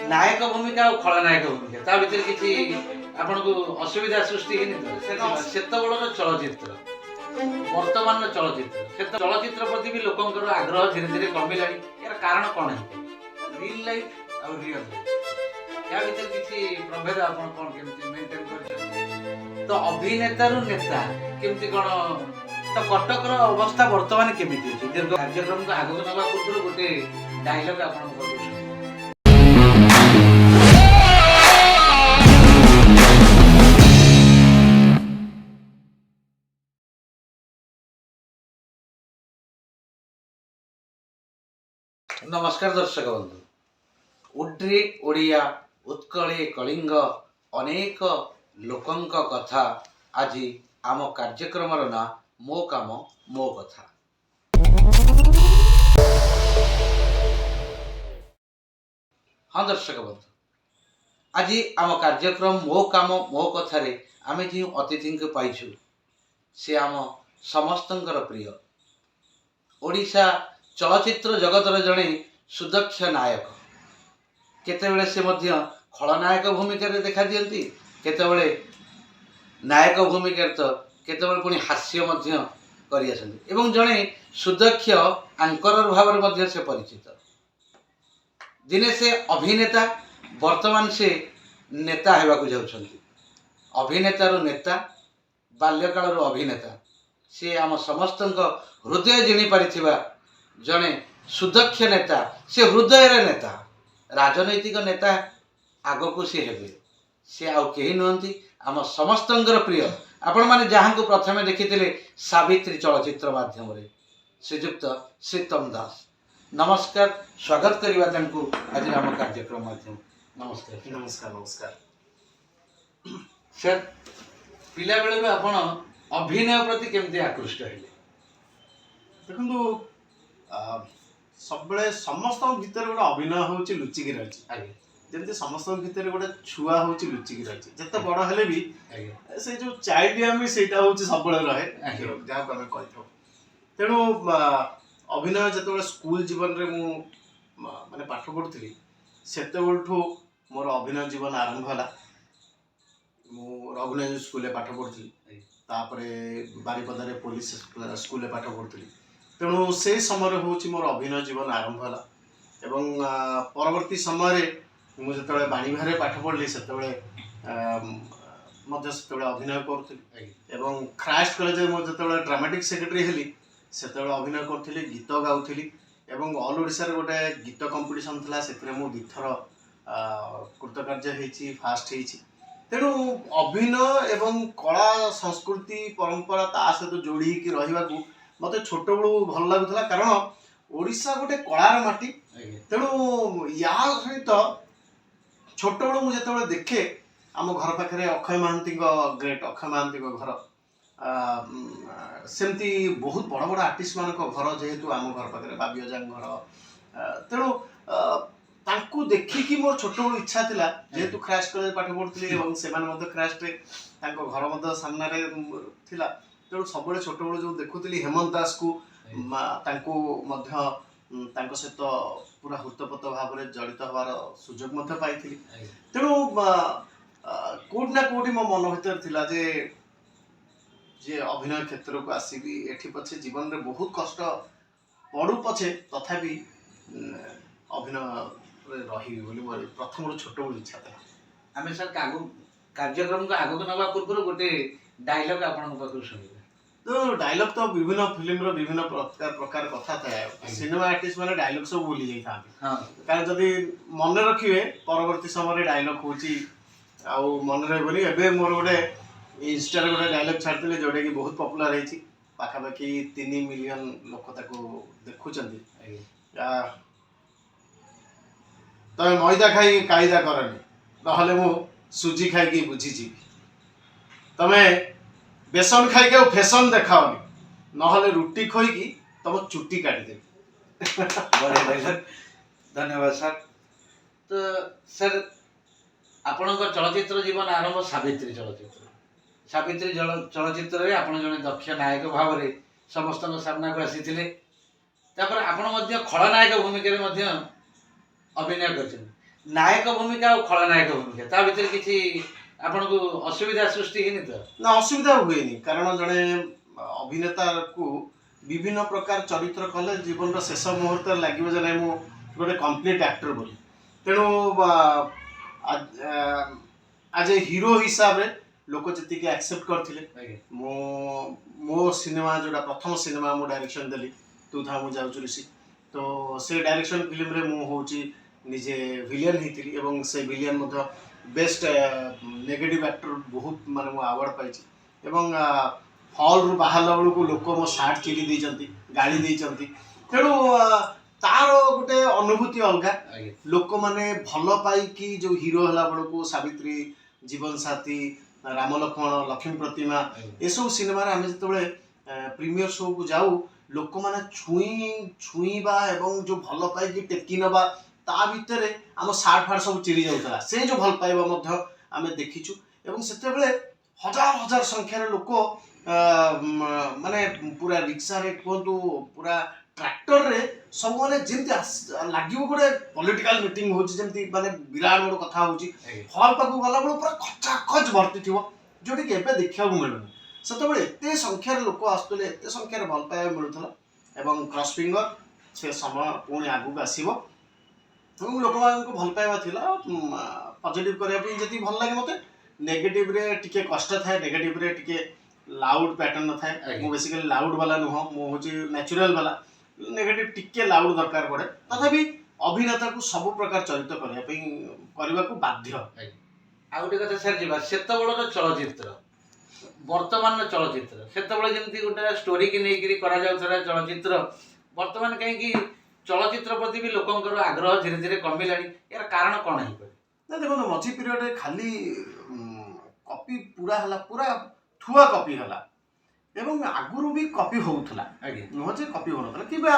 नायक भूमिका और खलनायक भूमिका ता भीतर किसी आपन को असुविधा सृष्टि हेनी तो सेतबेलर चलचित्र वर्तमान चलचित्र चलचित्र प्रति भी लोकंकर आग्रह धीरे धीरे कमिलानी यार कारण कौन है रियल लाइफ और रियल लाइफ या भीतर किसी प्रभेद आपन कोन केमती मेंटेन कर तो अभिनेता रु नेता केमती कोन तो कटकर अवस्था वर्तमान केमिति अछि दीर्घ कार्यक्रम को आगु नबा पूर्व गोटे डायलॉग आपन को नमस्कार दर्शक बंधु उड्रे ओडिया उत्कले कलिंग अनेक लोकंक कथा आज आम कार्यक्रम ना मो काम मो कथा। हाँ दर्शक बंधु आज आम कार्यक्रम मो काम मो कथा रे आमे जो अतिथि को पाइछु से आम समस्तंकर प्रिय ओडिशा चलचित्र जगतर जड़े सुदक्ष नायक केतेबेले से मध्य खलनायक भूमिका देखा दियंती केतेबेले नायक भूमिका तो केतेबेले पुणी हास्य मध्य करि आसंती एवं जड़े सुदक्ष आंकर भाव में से परिचित दिने से अभिनेता वर्तमान से नेता हेबाकु जाउछंती अभिनेता रो नेता बाल्यकाल रो अभिनेता से आम समस्तंक हृदय जिणी पारिथिबा जड़े सुदक्ष नेता से हृदय नेता राजनैतिक नेता आग को सी हेबे सी आउ केही नुहंती आम समस्तंकर प्रिय आपण माने जहां को प्रथमे देखिथिले सावित्री चलचित्र माध्यम रे श्रीजुक्त श्रीतम दास नमस्कार स्वागत करिवा तंकु आज आम कार्यक्रम माध्यम नमस्कार नमस्कार नमस्कार सर पिला बेले आपण अभिनय प्रति केमते आकृष्ट हेले देखु सब समस्त भितर गोटे अभिनय हूँ लुचिकी रही जमी समस्त भितर गोटे छुआ हूँ लुचिकी रही जिते बड़ हेले भी से जो चाइल्ड से हूँ सब रहे जहाँ को आम कही तेणु अभिनय जो स्कूल जीवन में माने पाठ पढ़ुली से मोर अभिनय जीवन आरंभ है मु रघुनाथ स्कूल पाठ पढ़ुली बारिपदार पुलिस स्कूल पाठ पढ़ुली तेणु से समय हूँ मोर अभिनय जीवन आरंभ है एवं परवर्ती समय मुझे बाणीविहार पाठ पढ़ली से अभिनय करुली एवं ख्राइस्ट कॉलेज मुझे ड्रामाटिक सेक्रेटरी हेली से अभिनय करी गीत गाउली एवं ऑल ओडिशा गोटे गीत कंपटीशन था से मुझे थर कृतकार्य फास्ट तेणु अभिनय एवं कला संस्कृति परंपरा ता सहित जोड़ी रहा मत छोट बड़ू भल लगुला कारण ओडिशा गोटे कलार माटी तेणु या सहित छोट बड़ू मुझे देखे आम घर पाखे अक्षय महांती ग्रेट अक्षय महांती घर सेमती बहुत बड़ बड़ आर्टिस्ट मान घर जेहेतु आम घर पाखे बाबी अजा घर तेणु तांकु देखिकी मोर छोट बड़ इच्छा थिला जेहेतु ख्राइस्ट कॉलेज पाठ पढ़ुली से ख्राइस्ट घर सामने थिला तेणु सब छोट बड़ जो देखुली हेमंत दास को सहित पूरा हृतपत भाव में जड़ित हबार सुजोग पाई तेणु कोट ना कोटी मो मन भर थिला जे अभिनय क्षेत्र को आसबि एठी पछे जीवन में बहुत कष्ट पड़ू पछे तथापि अभिनय रही बोली मोर प्रथम छोट बड़ इच्छा था आमे सर कार्यक्रम को आगो नबा पूर्व गोटे डायलॉग आपन पाखु सुनिबे तो डायलॉग तो विभिन्न फिल्म विभिन्न प्रकार कथा था सिनेमा आर्टिस्ट माने डायलॉग सब भूली जाई था कारण जदी मन रखिबे परवर्ती समय डायलॉग होची आ मन रहबनी एबे मोर गोटे इंस्टा रे गोटे डायलॉग छाड़तिले जोडे की बहुत पॉपुलर हेची पाखा पाखी 3 मिलियन लोक ताको देखुचंदी तो मैदा खाई कायदा करनी नहले मु सुजी खाई की बुझी जी तमे बेसन खाई के फैशन देखाओनी नहले रुटी खोई तुम चुट्टी काटी दे धन्यवाद सर तो सर आपण चलचित्र जीवन आरंभ सावित्री चलचित्र रे आपण जने दक्ष नायक भाव में समस्त सामना को आसी आपण खलनायक भूमिका अभिनय कर ନାୟକ ଭୂମିକା ଆଉ ଖଳନାୟକ ଭୂମିକା ତା ଭିତରେ କିଛି ଆପଣଙ୍କୁ ଅସୁବିଧା ସୃଷ୍ଟି ହେଇନି ତ? ନା ଅସୁବିଧା ହୁଏନି, କାରଣ ଜଣେ ଅଭିନେତାକୁ ବିଭିନ୍ନ ପ୍ରକାର ଚରିତ୍ର କଲେ ଜୀବନର ଶେଷ ମୁହୂର୍ତ୍ତରେ ଲାଗିବ ଯେ ନାଇଁ ମୁଁ ଗୋଟେ କମ୍ପ୍ଲିଟ୍ ଆକ୍ଟର ବୋଲି। ତେଣୁ ଆଜ ଏ ହିରୋ ହିସାବରେ ଲୋକ ଯେତିକି ଆକ୍ସେପ୍ଟ କରିଥିଲେ, ମୁଁ ମୋ ସିନେମା ଯୋଉଟା ପ୍ରଥମ ସିନେମା ମୁଁ ଡାଇରେକ୍ସନ ଦେଲି ତୁ ଥା ମୁଁ ଯାଉଛୁ ଋଷି, ତ ସେ ଡାଇରେକ୍ସନ ଫିଲ୍ମରେ ମୁଁ ହେଉଛି ନିଜେ ଭିଲିଆନ୍ ହେଇଥିଲି ଏବଂ ସେ ଭିଲିଆନ୍ ମଧ୍ୟ ବେଷ୍ଟ ନେଗେଟିଭ୍ ଆକ୍ଟର ବହୁତ ମାନେ ମୁଁ ଆୱାର୍ଡ଼ ପାଇଛି। ଏବଂ ହଲ୍ରୁ ବାହାରିଲା ବେଳକୁ ଲୋକ ମୋ ସାର୍ଟ ଚିରି ଦେଇଛନ୍ତି, ଗାଳି ଦେଇଛନ୍ତି। ତେଣୁ ତାର ଗୋଟେ ଅନୁଭୂତି ଅଲଗା। ଲୋକମାନେ ଭଲ ପାଇକି ଯୋଉ ହିରୋ ହେଲା ବେଳକୁ ସାବିତ୍ରୀ, ଜୀବନ ସାଥୀ, ରାମ ଲକ୍ଷ୍ମଣ, ଲକ୍ଷ୍ମୀ ପ୍ରତିମା, ଏସବୁ ସିନେମାରେ ଆମେ ଯେତେବେଳେ ପ୍ରିମିୟର ଶୋକୁ ଯାଉ ଲୋକମାନେ ଛୁଇଁବା ଏବଂ ଯୋଉ ଭଲ ପାଇକି ଟେକି ନେବା ତା ଭିତରେ ଆମ ସାର୍ଟ ଫାର୍ଟ ସବୁ ଚିରି ଯାଉଥିଲା। ସେ ଯୋଉ ଭଲ ପାଇବା ମଧ୍ୟ ଆମେ ଦେଖିଛୁ ଏବଂ ସେତେବେଳେ ହଜାର ହଜାର ସଂଖ୍ୟାରେ ଲୋକ ମାନେ ପୁରା ରିକ୍ସାରେ କୁହନ୍ତୁ, ପୁରା ଟ୍ରାକ୍ଟରରେ ସବୁମାନେ ଯେମିତି ଲାଗିବ ଗୋଟେ ପଲିଟିକାଲ ମିଟିଂ ହଉଛି, ଯେମିତି ମାନେ ବିରାଟ ବଡ଼ କଥା ହଉଛି। ହଲ୍ ପାଖକୁ ଗଲାବେଳକୁ ପୁରା ଖଚାଖଚ ଭର୍ତ୍ତି ଥିବ, ଯୋଉଠିକି ଏବେ ଦେଖିବାକୁ ମିଳୁନି। ସେତେବେଳେ ଏତେ ସଂଖ୍ୟାରେ ଲୋକ ଆସୁଥିଲେ, ଏତେ ସଂଖ୍ୟାରେ ଭଲ ପାଇବା ମିଳୁଥିଲା। ଏବଂ କ୍ରସ୍ ଫିଙ୍ଗର ସେ ସମୟ ପୁଣି ଆଗକୁ ଆସିବ ଏବଂ ଲୋକମାନଙ୍କୁ ଭଲ ପାଇବା ଥିଲା। ପଜିଟିଭ କରିବା ପାଇଁ ଯେତିକି ଭଲ ଲାଗେ ମୋତେ, ନେଗେଟିଭରେ ଟିକେ କଷ୍ଟ ଥାଏ, ନେଗେଟିଭରେ ଟିକେ ଲାଉଡ୍ ପ୍ୟାଟର୍ନ ଥାଏ। ମୁଁ ବେସିକାଲି ଲାଉଡ୍ ବାଲା ନୁହଁ, ମୁଁ ହେଉଛି ନ୍ୟାଚୁରାଲ ବାଲା। ନେଗେଟିଭ ଟିକେ ଲାଉଡ୍ ଦରକାର ପଡ଼େ, ତଥାପି ଅଭିନେତାକୁ ସବୁ ପ୍ରକାର ଚରିତ୍ର କରିବାକୁ ବାଧ୍ୟ। ଆଉ ଗୋଟେ କଥା ସାର୍ ଯିବା, ସେତେବେଳର ଚଳଚ୍ଚିତ୍ର ବର୍ତ୍ତମାନର ଚଳଚ୍ଚିତ୍ର, ସେତେବେଳେ ଯେମିତି ଗୋଟେ ଷ୍ଟୋରିକି ନେଇକିରି କରାଯାଉଥିଲା ଚଳଚ୍ଚିତ୍ର, ବର୍ତ୍ତମାନ କାହିଁକି ଚଳଚ୍ଚିତ୍ର ପ୍ରତି ବି ଲୋକଙ୍କର ଆଗ୍ରହ ଧୀରେ ଧୀରେ କମିଲାଣି? ଏହାର କାରଣ କ'ଣ ହେଇପାରେ? ନା ଦେଖନ୍ତୁ, ମଝି ପିରିୟଡ଼ରେ ଖାଲି କପି ପୁରା ହେଲା, ପୁରା ଥୁଆ କପି ହେଲା ଏବଂ ଆଗରୁ ବି କପି ହଉଥିଲା, ନୁହଁ ଯେ କପି ହଉନଥିଲା। କିମ୍ବା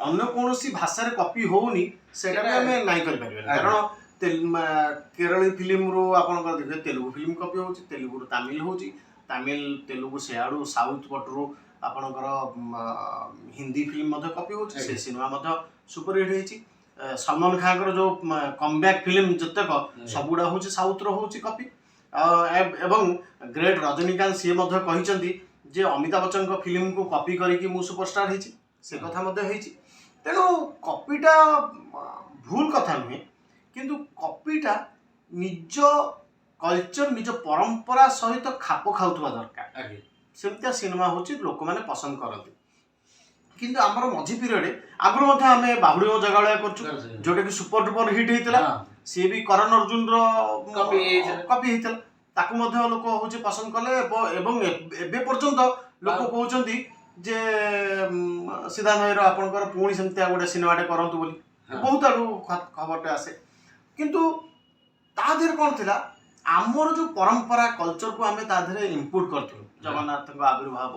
ଅନ୍ୟ କୌଣସି ଭାଷାରେ କପି ହଉନି ସେଇଟା ବି ଆମେ ନାଇଁ କରିପାରିବାନି। କାରଣ କେରଳୀ ଫିଲ୍ମରୁ ଆପଣଙ୍କର ଦେଖିବେ ତେଲୁଗୁ ଫିଲ୍ମ କପି ହେଉଛି, ତେଲୁଗୁରୁ ତାମିଲ ହେଉଛି, ତାମିଲ ତେଲୁଗୁ ସେଆଡ଼ୁ ସାଉଥ ପଟରୁ ଆପଣଙ୍କର ହିନ୍ଦୀ ଫିଲ୍ମ ମଧ୍ୟ କପି ହେଉଛି। ସେ ସିନେମା ମଧ୍ୟ ସୁପରହିଟ୍ ହେଇଛି। ସଲମାନ ଖାନଙ୍କର ଯୋଉ କମବ୍ୟାକ୍ ଫିଲ୍ମ ଯେତେକ ସବୁଗୁଡ଼ା ହେଉଛି ସାଉଥର ହେଉଛି କପି। ଏବଂ ଗ୍ରେଟ୍ ରଜନୀକାନ୍ତ ସିଏ ମଧ୍ୟ କହିଛନ୍ତି ଯେ ଅମିତାଭ ବଚ୍ଚନଙ୍କ ଫିଲ୍ମକୁ କପି କରିକି ମୁଁ ସୁପରଷ୍ଟାର ହେଇଛି, ସେ କଥା ମଧ୍ୟ ହେଇଛି। ତେଣୁ କପିଟା ଭୁଲ କଥା ନୁହେଁ, କିନ୍ତୁ କପିଟା ନିଜ କଲଚର, ନିଜ ପରମ୍ପରା ସହିତ ଖାପ ଖାଉଥିବା ଦରକାର। ସେମିତିଆ ସିନେମା ହେଉଛି ଲୋକମାନେ ପସନ୍ଦ କରନ୍ତି। କିନ୍ତୁ ଆମର ମଝି ପିରିୟଡ଼ରେ ଆଗରୁ ମଧ୍ୟ ଆମେ ବାହୁଡ଼ି ମୋ ଜଗାଳିଆ କରୁଛୁ, ଯୋଉଟାକି ସୁପର ଡୁପର ହିଟ୍ ହେଇଥିଲା। ସିଏ ବି କରଣ ଅର୍ଜୁନର କପି ହେଇଥିଲା, ତାକୁ ମଧ୍ୟ ଲୋକ ହେଉଛି ପସନ୍ଦ କଲେ। ଏବଂ ଏବେ ପର୍ଯ୍ୟନ୍ତ ଲୋକ କହୁଛନ୍ତି ଯେ ସିଦ୍ଧାନ୍ତ ଭାଇର ଆପଣଙ୍କର ପୁଣି ସେମିତିଆ ଗୋଟେ ସିନେମାଟେ କରନ୍ତୁ ବୋଲି, ବହୁତ ଆଡ଼ୁ ଖବରଟେ ଆସେ। କିନ୍ତୁ ତା ଦେହରେ କ'ଣ ଥିଲା, ଆମର ଯୋଉ ପରମ୍ପରା କଲଚରକୁ ଆମେ ତା ଦେହରେ ଇନପୁଟ କରିଥିଲୁ। ଜଗନ୍ନାଥଙ୍କ ଆବିର୍ଭାବ,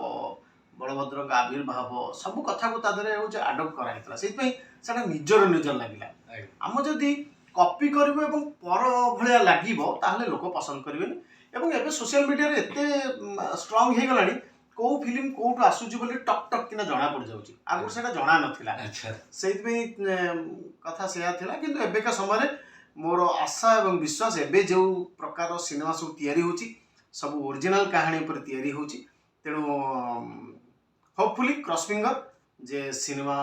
ବଳଭଦ୍ରଙ୍କ ଆବିର୍ଭାବ, ସବୁ କଥାକୁ ତା ଦେହରେ ହେଉଛି ଆଡପ୍ଟ କରାଯାଇଥିଲା। ସେଇଥିପାଇଁ ସେଟା ନିଜର ଲାଗିଲା। ଆମ ଯଦି କପି କରିବୁ ଏବଂ ପର ଭଳିଆ ଲାଗିବ ତାହେଲେ ଲୋକ ପସନ୍ଦ କରିବେନି। ଏବଂ ଏବେ ସୋସିଆଲ ମିଡ଼ିଆରେ ଏତେ ଷ୍ଟ୍ରଙ୍ଗ ହେଇଗଲାଣି, କୋଉ ଫିଲ୍ମ କୋଉଠୁ ଆସୁଛି ବୋଲି ଟକ୍ ଟକ୍ କିନା ଜଣା ପଡ଼ିଯାଉଛି। ଆଗରୁ ସେଟା ଜଣା ନଥିଲା। ସେଇଥିପାଇଁ କଥା ସେୟା ଥିଲା। କିନ୍ତୁ ଏବେକା ସମୟରେ ମୋର ଆଶା ଏବଂ ବିଶ୍ୱାସ, ଏବେ ଯେଉଁ ପ୍ରକାର ସିନେମା ସବୁ ତିଆରି ହେଉଛି ସବୁ ଓରିଜିନାଲ କାହାଣୀ ଉପରେ ତିଆରି ହେଉଛି। ତେଣୁ ହୋପଫୁଲି କ୍ରସ୍ ଫିଙ୍ଗର ଯେ ସିନେମା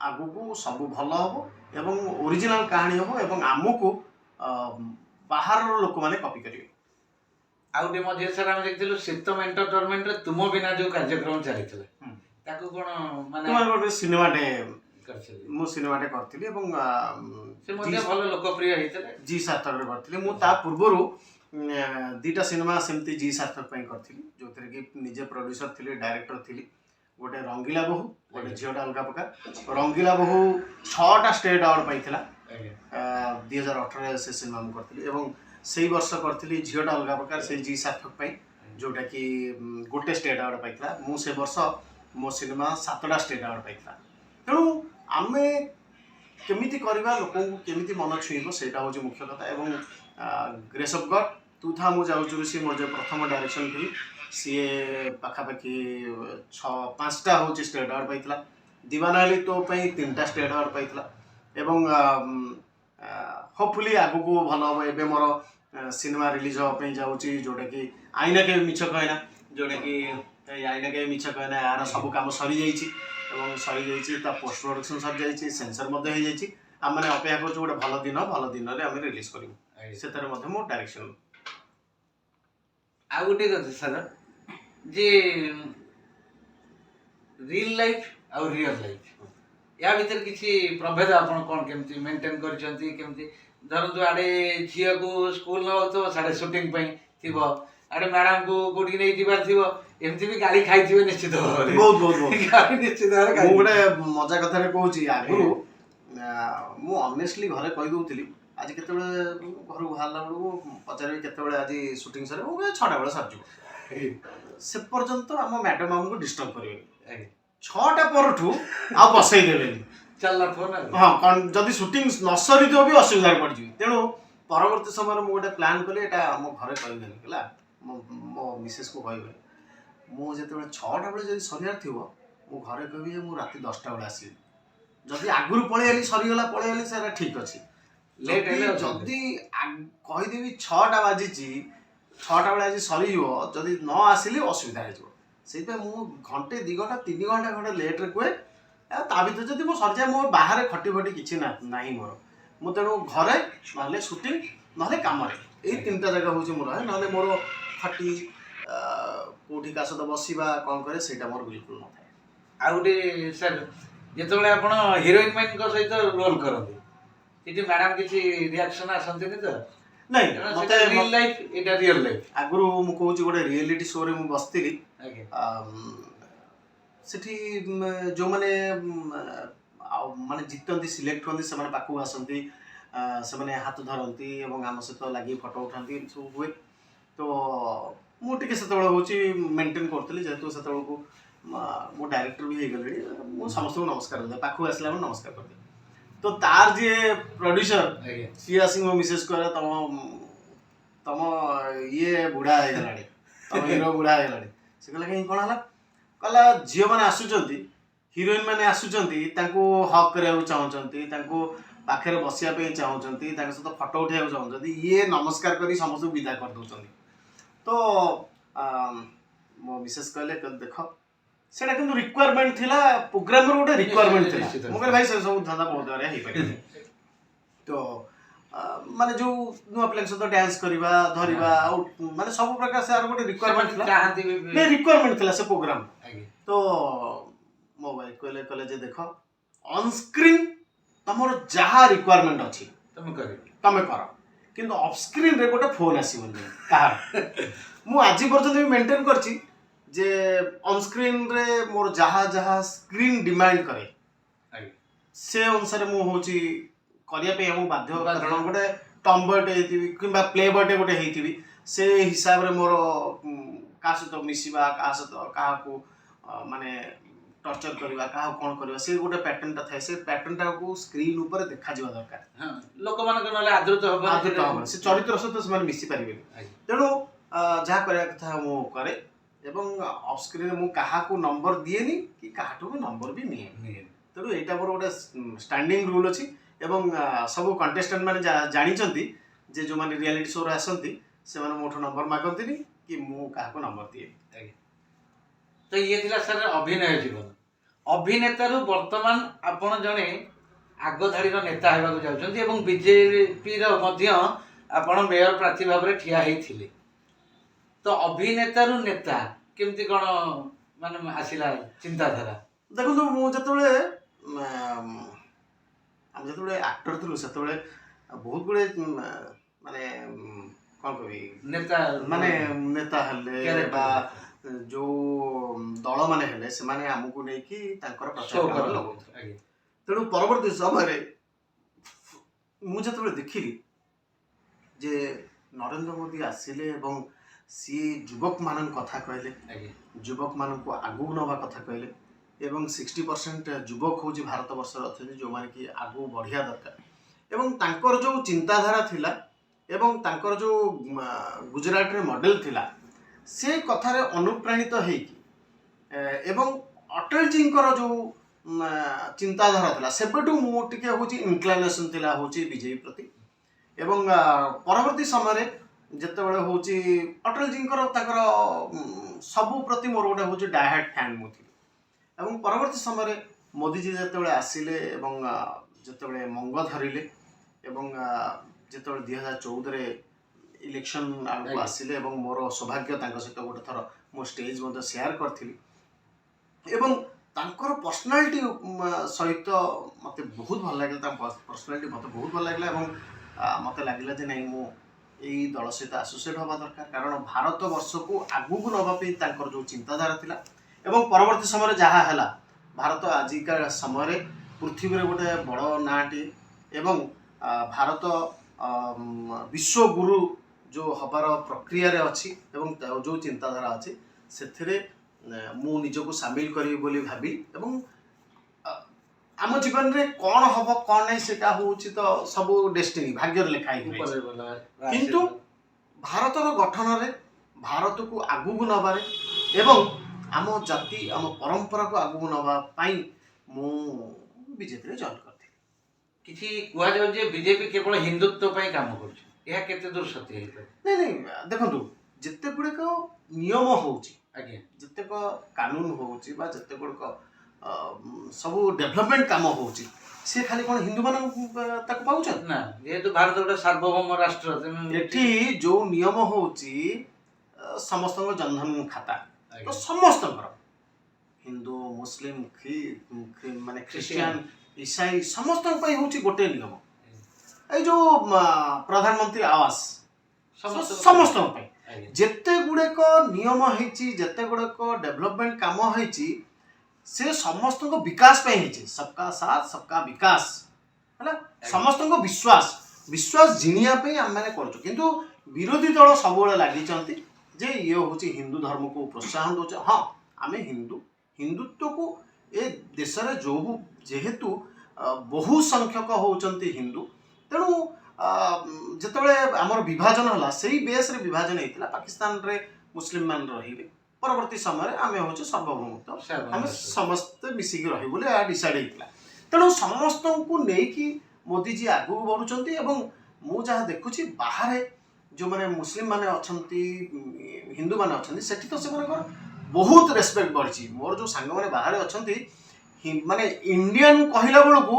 ଆଗକୁ ସବୁ ଭଲ ହେବ ଏବଂ ଓରିଜିନାଲ କାହାଣୀ ହେବ ଏବଂ ଆମକୁ ବାହାରର ଲୋକମାନେ କପି କରିବେ। ଆଉ ଗୋଟେ ମଝିରେ ସାର୍ ଆମେ ଦେଖିଥିଲୁ ଶୀତମ ଏଣ୍ଟରଟେନମେଣ୍ଟରେ ତୁମ ବିନା ଯୋଉ କାର୍ଯ୍ୟକ୍ରମ ଚାଲିଥିଲା, ତାକୁ କ'ଣ ମାନେ ଗୋଟେ ସିନେମାଟେ ମୁଁ ସିନେମାଟେ କରିଥିଲି ଏବଂ ସେ ମଧ୍ୟ ଭଲ ଲୋକପ୍ରିୟ ହେଇଥିଲା। ଜି ସାର୍ଥକରେ କରିଥିଲି। ମୁଁ ତା ପୂର୍ବରୁ ଦିଟା ସିନେମା ସେମିତି ଜି ସାର୍ଥକ ପାଇଁ କରିଥିଲି, ଯୋଉଥିରେ କି ନିଜେ ପ୍ରଡ୍ୟୁସର ଥିଲି, ଡାଇରେକ୍ଟର ଥିଲି। ଗୋଟେ ରଙ୍ଗିଲା ବୋହୂ, ଗୋଟେ ଝିଅଟା ଅଲଗା ପ୍ରକାର। ରଙ୍ଗିଲା ବୋହୂ 6ଟା ଷ୍ଟେଟ୍ ଆୱାର୍ଡ ପାଇଥିଲା। 2018ରେ ସେ ସିନେମା ମୁଁ କରିଥିଲି ଏବଂ ସେଇ ବର୍ଷ କରିଥିଲି ଝିଅଟା ଅଲଗା ପ୍ରକାର, ସେଇ ଜି ସାର୍ଥକ ପାଇଁ, ଯୋଉଟାକି ଗୋଟେ ଷ୍ଟେଟ୍ ଆୱାର୍ଡ ପାଇଥିଲା। ମୁଁ ସେ ବର୍ଷ ମୋ ସିନେମା 7ଟା ଷ୍ଟେଟ୍ ଆୱାର୍ଡ ପାଇଥିଲା। ତେଣୁ ଆମେ କେମିତି କରିବା, ଲୋକଙ୍କୁ କେମିତି ମନ ଛୁଇଁବ, ସେଇଟା ହେଉଛି ମୁଖ୍ୟ କଥା। ଏବଂ ଗ୍ରେସ୍ ଅଫ୍ ଗଡ୍, ତୁ ଥା ମୁଁ ଯାଉଛୁ ଋଷି, ମୋର ଯେଉଁ ପ୍ରଥମ ଡାଇରେକ୍ସନ ଫିଲ୍ମ, ସିଏ ପାଖାପାଖି 5ଟା ହେଉଛି ଷ୍ଟେଟ୍ ଆୱାର୍ଡ ପାଇଥିଲା। ଦିୱାନା ଆଲି ତୋ ପାଇଁ 3ଟା ଷ୍ଟେଟ୍ ଆୱାର୍ଡ ପାଇଥିଲା। ଏବଂ होपफुली आगु भल हम एवं मोर सिनेमा रिलीज हाँपी जाऊँगी जोटा कि आईना के मिछ कहना जोटा कि आईना के मिछ कहना यार सब कम सरी जाइए सरी जाइए पोस्ट प्रोडक्शन सरी जाइए सेंसर आम मैंने अपेक्षा कर गोटे भल दिन आम रिलीज करूँ से मो डायरेक्शन आ गोटे कथा सर जे रियल लाइफ आउ रियल लाइफ या भीतर किसी प्रभेद आपण कौन केमती मेंटेन करछंती केमती धरतु आड़े झील को स्कूल न हो साढ़े सुटिंग थी आड़े मैडम को कोटी नहीं जीवार थी एमती भी गाड़ी खाई निश्चित भाव बहुत बहुत गाड़ी निश्चित भाव गोटे मजा कथा कहूँ आगु मु ऑनेस्टली घरे कही दूसरी आज केत घर बाहर बेलू पचारे केत आज सुटिंग सर 6टा बेले सर से पर्यंत आम मैडम आमको डिस्टर्ब करेंगे 6टा परठू आ बसई देवे चलना फोन हाँ जदि सुटिंग न सरी भी असुविधा पड़जी तेणु परवर्ती समय मुझे गोटे प्लां कली आम घर कहदेनी है मो मिसेस को कह मुझे 6टा बेले जब सरियार थी मु घरे कहि मु राति 10टा बेले आसली जदि आगुरी पलैली सरीगला पलैली से ठीक अच्छे लेट जदि कहीदेवी 6टा बाजी 6टा बेले आज सरी जदि न आसिले असुविधा हो घंटे 2 घंटा 3 घंटा खंडे लेट्रे कहे ता भर जब मो सर जाए मो बाहर खटी फटी किसी ना मोर मु तेणु घरे ना सुटिंग ना कम यही 3टा जगह हूँ मोर ना मोर खटी कौटी का सहित बसवा कौन करे से मोर बिल्कुल न था आ गोटे सर जिते आप हिरोइन मान सहित रोल करते ये मैडम किसी रिएक्शन आसती तो नहीं मत रियल लाइफ एटा रियल लाइफ आगुरी मुझे कहूँ गोटे रियलिटी शो रे बसती सेठी जो मैंने माने जीतती सिलेक्ट होती से पाखु आसती से हाथ धरती आम सहित लगे फटो उठाती सब हुए तो मुझे से मेंटेन करी जेहेतु से मो डायरेक्टर भी हो समस्त को नमस्कार करदे पाखु आसला नमस्कार करदे तो तार जे प्रोड्यूसर सी आसी मो मिसेस कह तुम तुम ये बुढ़ा हो गलानी तुम हीरो बुढ़ा हो गलानी से कहला कहीं कौन है कहला झील मैंने आसुचंती हिरोइन मैंने आसुचंती हक करने चाहूँगी पाखे बसापी चाहूँगी सहित फटो उठा चाहूँगी ये नमस्कार कर समस्त विदा कर दौरान तो मो मिसेस कहले देख सेटा किंतु रिक्वायरमेंट थिला प्रोग्राम रो गोटे रिक्वायरमेंट थिला मो कहले भाई से सब धंदा बहुत बारे हे पारे तो माने जो नुआ प्लेन सहित डांस करवा धरवा माने सब प्रकार से गोटे रिक्वायरमेंट थिला नहीं रिक्वायरमेंट थिला से प्रोग्राम तो मो भाई कहले कहले जे देखो ऑन स्क्रीन तमरो जहा रिक्वायरमेंट अछि तमे कर किंतु ऑफ स्क्रीन रे गोटे फोन आसीबनी तार मु आज पर्यंत भी मेंटेन करछि जे ऑन स्क्रीन रे मोर जहा जहा स्क्रीन डिमांड करे से अनुसार मु होची करिया पे हम बाध्य कारण गोटे टॉम्बॉयटे हेतिबी किबा प्ले बॉयटे गोटे हेतिबी से हिसाब रे मोर का सहित मिसिबा का सहित का को माने टर्चर करवा का कोन करवा से गोटे पैटर्न ता थाए से पैटर्न ता को स्क्रीन ऊपर देखा जिवा दरकार हां लोक मान के नले आदृत होबा से चरित्र सहित से मिसि पारिबे तेणु जहा करया कथा मु करे एवं ऑफ स्क्रीन मु कहा को नंबर दिएनी कि काहाटो भी नंबर भी नहीं तेणु एटा मोर गोटे स्टैंडिंग रूल अछि एवं सब कंटेस्टेंट माने जानी चंती जे जो माने रियलिटी शो रे आसंती से माने मोठो नंबर मागंतीनी कि मु कहा को नंबर दिए तो ये थिला सर अभिनय जीवन अभिनेता रु वर्तमान आपण जने आग धाड़ी नेता हेबाकु जाउछंती एवं बीजेपी रो मध्य आपण मेयर प्रार्थी भाव रे ठिया हेथिले तो अभिनेता रु नेता केमती कोन माने आसिला चिंताधारा देखो मु जतबे हम जतबे एक्टर थलु सेतबे बहुत गुडे माने कोन कहबी नेता माने नेता हल्ले बा जो दल माने हेले से माने हमकु नै कि तांकर प्रचार लगौ तेणु परवर्ती समय रे मु जतबे देखिली जे नरेंद्र मोदी आसिले एवं सी युवक मान कथा कहले युवक मान को आगु नवा कथा कहले एवं 60% युवक हूँ भारत वर्ष अच्छे जो मैंने कि आगु बढ़िया दरकार एवं तांकर जो चिंताधारा थिला एवं तांकर जो गुजरात रे मॉडल थिला से कथार अनुप्राणित होगी एवं अटल जी जो ଚିନ୍ତାଧାରା ଥିଲା ସେବେଠୁ ମୁଁ ଟିକେ ହେଉଛି ଇନକ୍ଲାଇନେସନ୍ ଥିଲା ହେଉଛି ବିଜେପି ପ୍ରତି ଏବଂ ପରବର୍ତ୍ତୀ ସମୟରେ ଯେତେବେଳେ ହେଉଛି ଅଟଳଜୀଙ୍କର ତାଙ୍କର ସବୁ ପ୍ରତି ମୋର ଗୋଟେ ହେଉଛି ଡାଏହାର୍ଡ ଫ୍ୟାନ୍ ମୁଁ ଥିଲି ଏବଂ ପରବର୍ତ୍ତୀ ସମୟରେ ମୋଦିଜୀ ଯେତେବେଳେ ଆସିଲେ ଏବଂ ଯେତେବେଳେ ମଙ୍ଗ ଧରିଲେ ଏବଂ ଯେତେବେଳେ 2014ରେ ଇଲେକ୍ସନ୍ ଆଡ଼କୁ ଆସିଲେ ଏବଂ ମୋର ସୌଭାଗ୍ୟ ତାଙ୍କ ସହିତ ଗୋଟେ ଥର ମୁଁ ଷ୍ଟେଜ୍ ମଧ୍ୟ ସେୟାର କରିଥିଲି ଏବଂ ତାଙ୍କର ପର୍ସନାଲିଟି ସହିତ ମୋତେ ବହୁତ ଭଲ ଲାଗିଲା ତାଙ୍କ ପର୍ସନାଲିଟି ମୋତେ ବହୁତ ଭଲ ଲାଗିଲା ଏବଂ ମୋତେ ଲାଗିଲା ଯେ ନାଇଁ ମୁଁ ଏଇ ଦଳ ସହିତ ଆସୋସିଏଟ୍ ହେବା ଦରକାର କାରଣ ଭାରତ ବର୍ଷକୁ ଆଗକୁ ନେବା ପାଇଁ ତାଙ୍କର ଯେଉଁ ଚିନ୍ତାଧାରା ଥିଲା ଏବଂ ପରବର୍ତ୍ତୀ ସମୟରେ ଯାହା ହେଲା ଭାରତ ଆଜିକା ସମୟରେ ପୃଥିବୀରେ ଗୋଟେ ବଡ଼ ନାଁଟି ଏବଂ ଭାରତ ବିଶ୍ୱଗୁରୁ ଯେଉଁ ହେବାର ପ୍ରକ୍ରିୟାରେ ଅଛି ଏବଂ ଯେଉଁ ଚିନ୍ତାଧାରା ଅଛି ସେଥିରେ ମୁଁ ନିଜକୁ ସାମିଲ କରିବି ବୋଲି ଭାବି ଏବଂ ଆମ ଜୀବନରେ କ'ଣ ହବ କ'ଣ ନାହିଁ ସେଟା ହେଉଛି ତ ସବୁ ଡେଷ୍ଟିନି ଭାଗ୍ୟରେ ଲେଖା ହେଇଛି କିନ୍ତୁ ଭାରତର ଗଠନରେ ଭାରତକୁ ଆଗକୁ ନେବାରେ ଏବଂ ଆମ ଜାତି ଆମ ପରମ୍ପରାକୁ ଆଗକୁ ନେବା ପାଇଁ ମୁଁ ବିଜେପିରେ ଜଏନ୍ କରିଥିଲି। କିଛି କୁହାଯାଉଛି ଯେ ବିଜେପି କେବଳ ହିନ୍ଦୁତ୍ୱ ପାଇଁ କାମ କରୁଛି ଏହା କେତେ ଦୂର ସତ୍ୟ ହେଇପାରେ? ନାଇଁ ଦେଖନ୍ତୁ ଯେତେ ଗୁଡ଼ିକ ନିୟମ ହେଉଛି ଆଜ୍ଞା ଯେତେକ କାନୁନ ହେଉଛି ବା ଯେତେ ଗୁଡ଼ିକ ସବୁ ଡେଭଲପମେଣ୍ଟ କାମ ହେଉଛି ସେ ଖାଲି କ'ଣ ହିନ୍ଦୁମାନଙ୍କୁ ତାକୁ ପାଉଛନ୍ତି ନା ଯେହେତୁ ଭାରତ ଗୋଟେ ସାର୍ବଭୌମ ରାଷ୍ଟ୍ର ତେଣୁ ଏଠି ଯେଉଁ ନିୟମ ହେଉଛି ସମସ୍ତଙ୍କ ଜନଧନ ଖାତା ତ ସମସ୍ତଙ୍କର ହିନ୍ଦୁ ମୁସଲିମ ମାନେ ଖ୍ରୀଷ୍ଟିଆନ ଇସାଇ ସମସ୍ତଙ୍କ ପାଇଁ ହେଉଛି ଗୋଟେ ନିୟମ ଏଇ ଯେଉଁ ପ୍ରଧାନମନ୍ତ୍ରୀ ଆବାସ ସମସ୍ତଙ୍କ ପାଇଁ ଯେତେ ଗୁଡ଼ିକ ନିୟମ ହେଇଛି ଯେତେ ଗୁଡ଼ିକ ଡେଭଲପମେଣ୍ଟ କାମ ହେଇଛି ସେ ସମସ୍ତଙ୍କ ବିକାଶ ପାଇଁ ହେଇଛି ସବକା ସାଥ ସବକା ବିକାଶ ହେଲା ସମସ୍ତଙ୍କ ବିଶ୍ୱାସ ଜିଣିବା ପାଇଁ ଆମେମାନେ କରୁଛୁ କିନ୍ତୁ ବିରୋଧୀ ଦଳ ସବୁବେଳେ ଲାଗିଛନ୍ତି ଯେ ଇଏ ହେଉଛି ହିନ୍ଦୁ ଧର୍ମକୁ ପ୍ରୋତ୍ସାହନ ଦେଉଛି ହଁ ଆମେ ହିନ୍ଦୁତ୍ୱକୁ ଏ ଦେଶରେ ଯେହେତୁ ବହୁ ସଂଖ୍ୟକ ହେଉଛନ୍ତି ହିନ୍ଦୁ ତେଣୁ ଯେତେବେଳେ ଆମର ବିଭାଜନ ହେଲା ସେଇ ବେସ୍ରେ ବିଭାଜନ ହେଇଥିଲା ପାକିସ୍ତାନରେ ମୁସଲିମ ମାନେ ରହିବେ ପରବର୍ତ୍ତୀ ସମୟରେ ଆମେ ହେଉଛି ସର୍ବଭୌମତ୍ୱ ଆମେ ସମସ୍ତେ ମିଶିକି ରହିବୁ ବୋଲି ଏହା ଡିସାଇଡ୍ ହେଇଥିଲା ତେଣୁ ସମସ୍ତଙ୍କୁ ନେଇକି ମୋଦିଜୀ ଆଗକୁ ବଢ଼ୁଛନ୍ତି ଏବଂ ମୁଁ ଯାହା ଦେଖୁଛି ବାହାରେ ଯେଉଁମାନେ ମୁସଲିମ ମାନେ ଅଛନ୍ତି ହିନ୍ଦୁମାନେ ଅଛନ୍ତି ସେଠି ତ ସେମାନଙ୍କର ବହୁତ ରେସ୍ପେକ୍ଟ ବଢ଼ିଛି ମୋର ଯେଉଁ ସାଙ୍ଗମାନେ ବାହାରେ ଅଛନ୍ତି ମାନେ ଇଣ୍ଡିଆନ କହିଲା ବେଳକୁ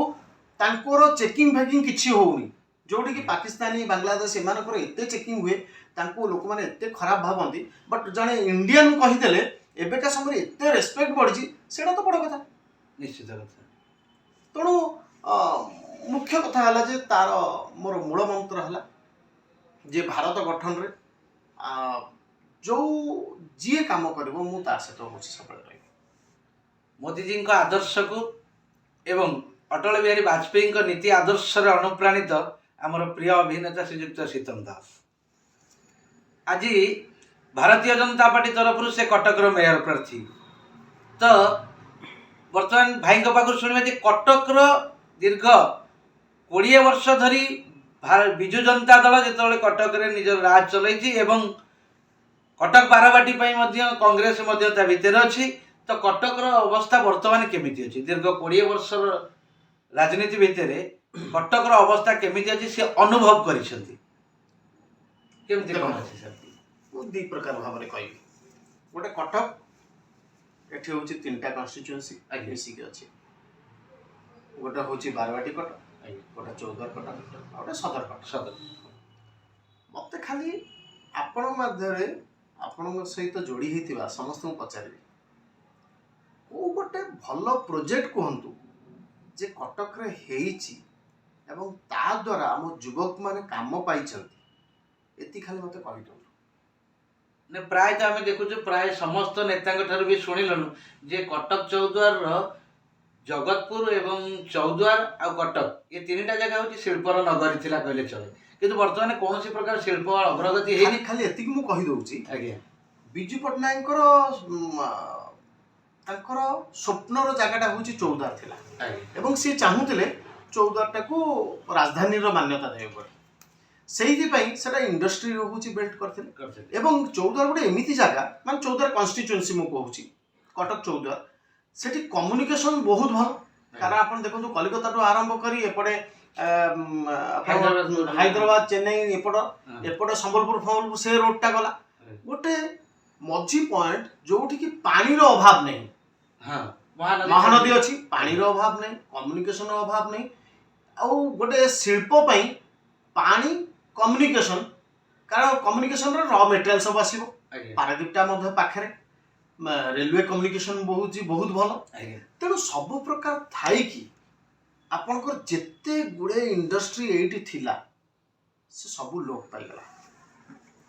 ତାଙ୍କର ଚେକିଂ ଫେକିଂ କିଛି ହେଉନି ଯେଉଁଠିକି ପାକିସ୍ତାନୀ ବାଂଲାଦେଶ ଏମାନଙ୍କର ଏତେ ଚେକିଂ ହୁଏ ତାଙ୍କୁ ଲୋକମାନେ ଏତେ ଖରାପ ଭାବନ୍ତି ବଟ୍ ଜଣେ ଇଣ୍ଡିଆନ କହିଦେଲେ ଏବେକା ସମୟରେ ଏତେ ରେସ୍ପେକ୍ଟ ବଢ଼ିଛି ସେଇଟା ତ ବଡ଼ କଥା ନିଶ୍ଚିତ କଥା ତେଣୁ ମୁଖ୍ୟ କଥା ହେଲା ଯେ ତାର ମୋର ମୂଳ ମନ୍ତ୍ର ହେଲା ଯେ ଭାରତ ଗଠନରେ ଯେଉଁ ଯିଏ କାମ କରିବ ମୁଁ ତା ସହିତ ହେଉଛି ସବୁବେଳେ ରହିବି। ମୋଦିଜୀଙ୍କ ଆଦର୍ଶକୁ ଏବଂ ଅଟଳ ବିହାରୀ ବାଜପେୟୀଙ୍କ ନୀତି ଆଦର୍ଶରେ ଅନୁପ୍ରାଣିତ ଆମର ପ୍ରିୟ ଅଭିନେତା ଶ୍ରୀଯୁକ୍ତ ଶୀତମ ଦାସ ଆଜି ଭାରତୀୟ ଜନତା ପାର୍ଟି ତରଫରୁ ସେ କଟକର ମେୟର ପ୍ରାର୍ଥୀ ତ ବର୍ତ୍ତମାନ ଭାଇଙ୍କ ପାଖରୁ ଶୁଣିବା ଯେ କଟକର ଦୀର୍ଘ 20 ବର୍ଷ ଧରି ବିଜୁ ଜନତା ଦଳ ଯେତେବେଳେ କଟକରେ ନିଜର ରାଜ ଚଲେଇଛି ଏବଂ କଟକ ବାରବାଟୀ ପାଇଁ ମଧ୍ୟ କଂଗ୍ରେସ ମଧ୍ୟ ତା ଭିତରେ ଅଛି ତ କଟକର ଅବସ୍ଥା ବର୍ତ୍ତମାନ କେମିତି ଅଛି ଦୀର୍ଘ 20 ବର୍ଷର ରାଜନୀତି ଭିତରେ କଟକର ଅବସ୍ଥା କେମିତି ଅଛି ସେ ଅନୁଭବ କରିଛନ୍ତି କେମିତି କ'ଣ ଅଛି ସାର୍? ମୁଁ ଦୁଇ ପ୍ରକାର ଭାବରେ କହିବି ଗୋଟେ କଟକ ଏଠି ହେଉଛି 3ଟା କନଷ୍ଟିଚ୍ୟୁଏନ୍ସି ମିଶିକି ଅଛି ଗୋଟେ ହେଉଛି ବାରବାଟୀ କଟକ ଗୋଟେ ଚୌଦ୍ୱାର କଟକ ଆଉ ଗୋଟେ ସଦର କଟକ ମୋତେ ଖାଲି ଆପଣଙ୍କ ମାଧ୍ୟମରେ ଆପଣଙ୍କ ସହିତ ଯୋଡ଼ି ହେଇଥିବା ସମସ୍ତଙ୍କୁ ପଚାରିବି କେଉଁ ଗୋଟେ ଭଲ ପ୍ରୋଜେକ୍ଟ କୁହନ୍ତୁ ଯେ କଟକରେ ହେଇଛି ଏବଂ ତା ଦ୍ୱାରା ଆମ ଯୁବକମାନେ କାମ ପାଇଛନ୍ତି ଏତିକି ଖାଲି ମୋତେ କହିଦିଅନ୍ତୁ। ପ୍ରାୟତଃ ଆମେ ଦେଖୁଛୁ ପ୍ରାୟ ସମସ୍ତ ନେତାଙ୍କ ଠାରୁ ବି ଶୁଣିଲୁଣୁ ଯେ କଟକ ଚୌଦ୍ୱାରର ଜଗତପୁର ଏବଂ ଚୌଦ୍ୱାର ଆଉ କଟକ ଏ 3ଟା ଜାଗା ହେଉଛି ଶିଳ୍ପର ନଗରୀ ଥିଲା କହିଲେ ଚଳେ କିନ୍ତୁ ବର୍ତ୍ତମାନ କୌଣସି ପ୍ରକାର ଶିଳ୍ପ ଅଗ୍ରଗତି ହେଇନି ଖାଲି ଏତିକି ମୁଁ କହିଦେଉଛି ଆଜ୍ଞା ବିଜୁ ପଟ୍ଟନାୟକଙ୍କର ତାଙ୍କର ସ୍ୱପ୍ନର ଜାଗାଟା ହେଉଛି ଚୌଦ୍ୱାର ଥିଲା ଏବଂ ସିଏ ଚାହୁଁଥିଲେ ଚୌଦ୍ୱାରଟାକୁ ରାଜଧାନୀର ମାନ୍ୟତା ଦେବେ ବୋଲି ସେଇଥିପାଇଁ ସେଟା ଇଣ୍ଡଷ୍ଟ୍ରି ହେଉଛି ବିଲ୍ଡ କରିଥିଲେ ଏବଂ ଚୌଦ୍ୱାର ଗୋଟେ ଏମିତି ଜାଗା ମାନେ ଚୌଦ୍ୱାର କନଷ୍ଟିଚ୍ୟୁଏନ୍ସି ମୁଁ କହୁଛି କଟକ ଚୌଦ୍ୱାର সেটি কম্ୟୁନିକେସନ ବହୁତ ଭଲ। କାରଣ ଆପଣ ଦେଖନ୍ତୁ କଲିକତାଠୁ ଆରମ୍ଭ କରି ଏପଟେ ହାଇଦ୍ରାବାଦ ଚେନ୍ନାଇ ଏପଟ ସମ୍ବଲପୁର ଫମ୍ବଲପୁର ସେ ରୋଡଟା ଗଲା। ଗୋଟେ ମଝି ପଏଣ୍ଟ ଯୋଉଠିକି ପାଣିର ଅଭାବ ନାହିଁ, ମହାନଦୀ ଅଛି, ପାଣିର ଅଭାବ ନାହିଁ, କମ୍ୟୁନିକେସନ ଅଭାବ ନାହିଁ। ଆଉ ଗୋଟେ ଶିଳ୍ପ ପାଇଁ ପାଣି କମ୍ୟୁନିକେସନ, କାରଣ କମ୍ୟୁନିକେସନରେ ର ମେଟେରିଆଲ ସବୁ ଆସିବ, ପାରାଦୀପଟା ମଧ୍ୟ ପାଖରେ, ରେଲୱେ କମ୍ୟୁନିକେସନ ବହୁତ ଭଲ। ତେଣୁ ସବୁ ପ୍ରକାର ଥାଇକି ଆପଣଙ୍କର ଯେତେ ଗୁଡ଼େ ଇଣ୍ଡଷ୍ଟ୍ରି ଏଇଠି ଥିଲା ସେ ସବୁ ଲୋପ ପାଇଗଲା।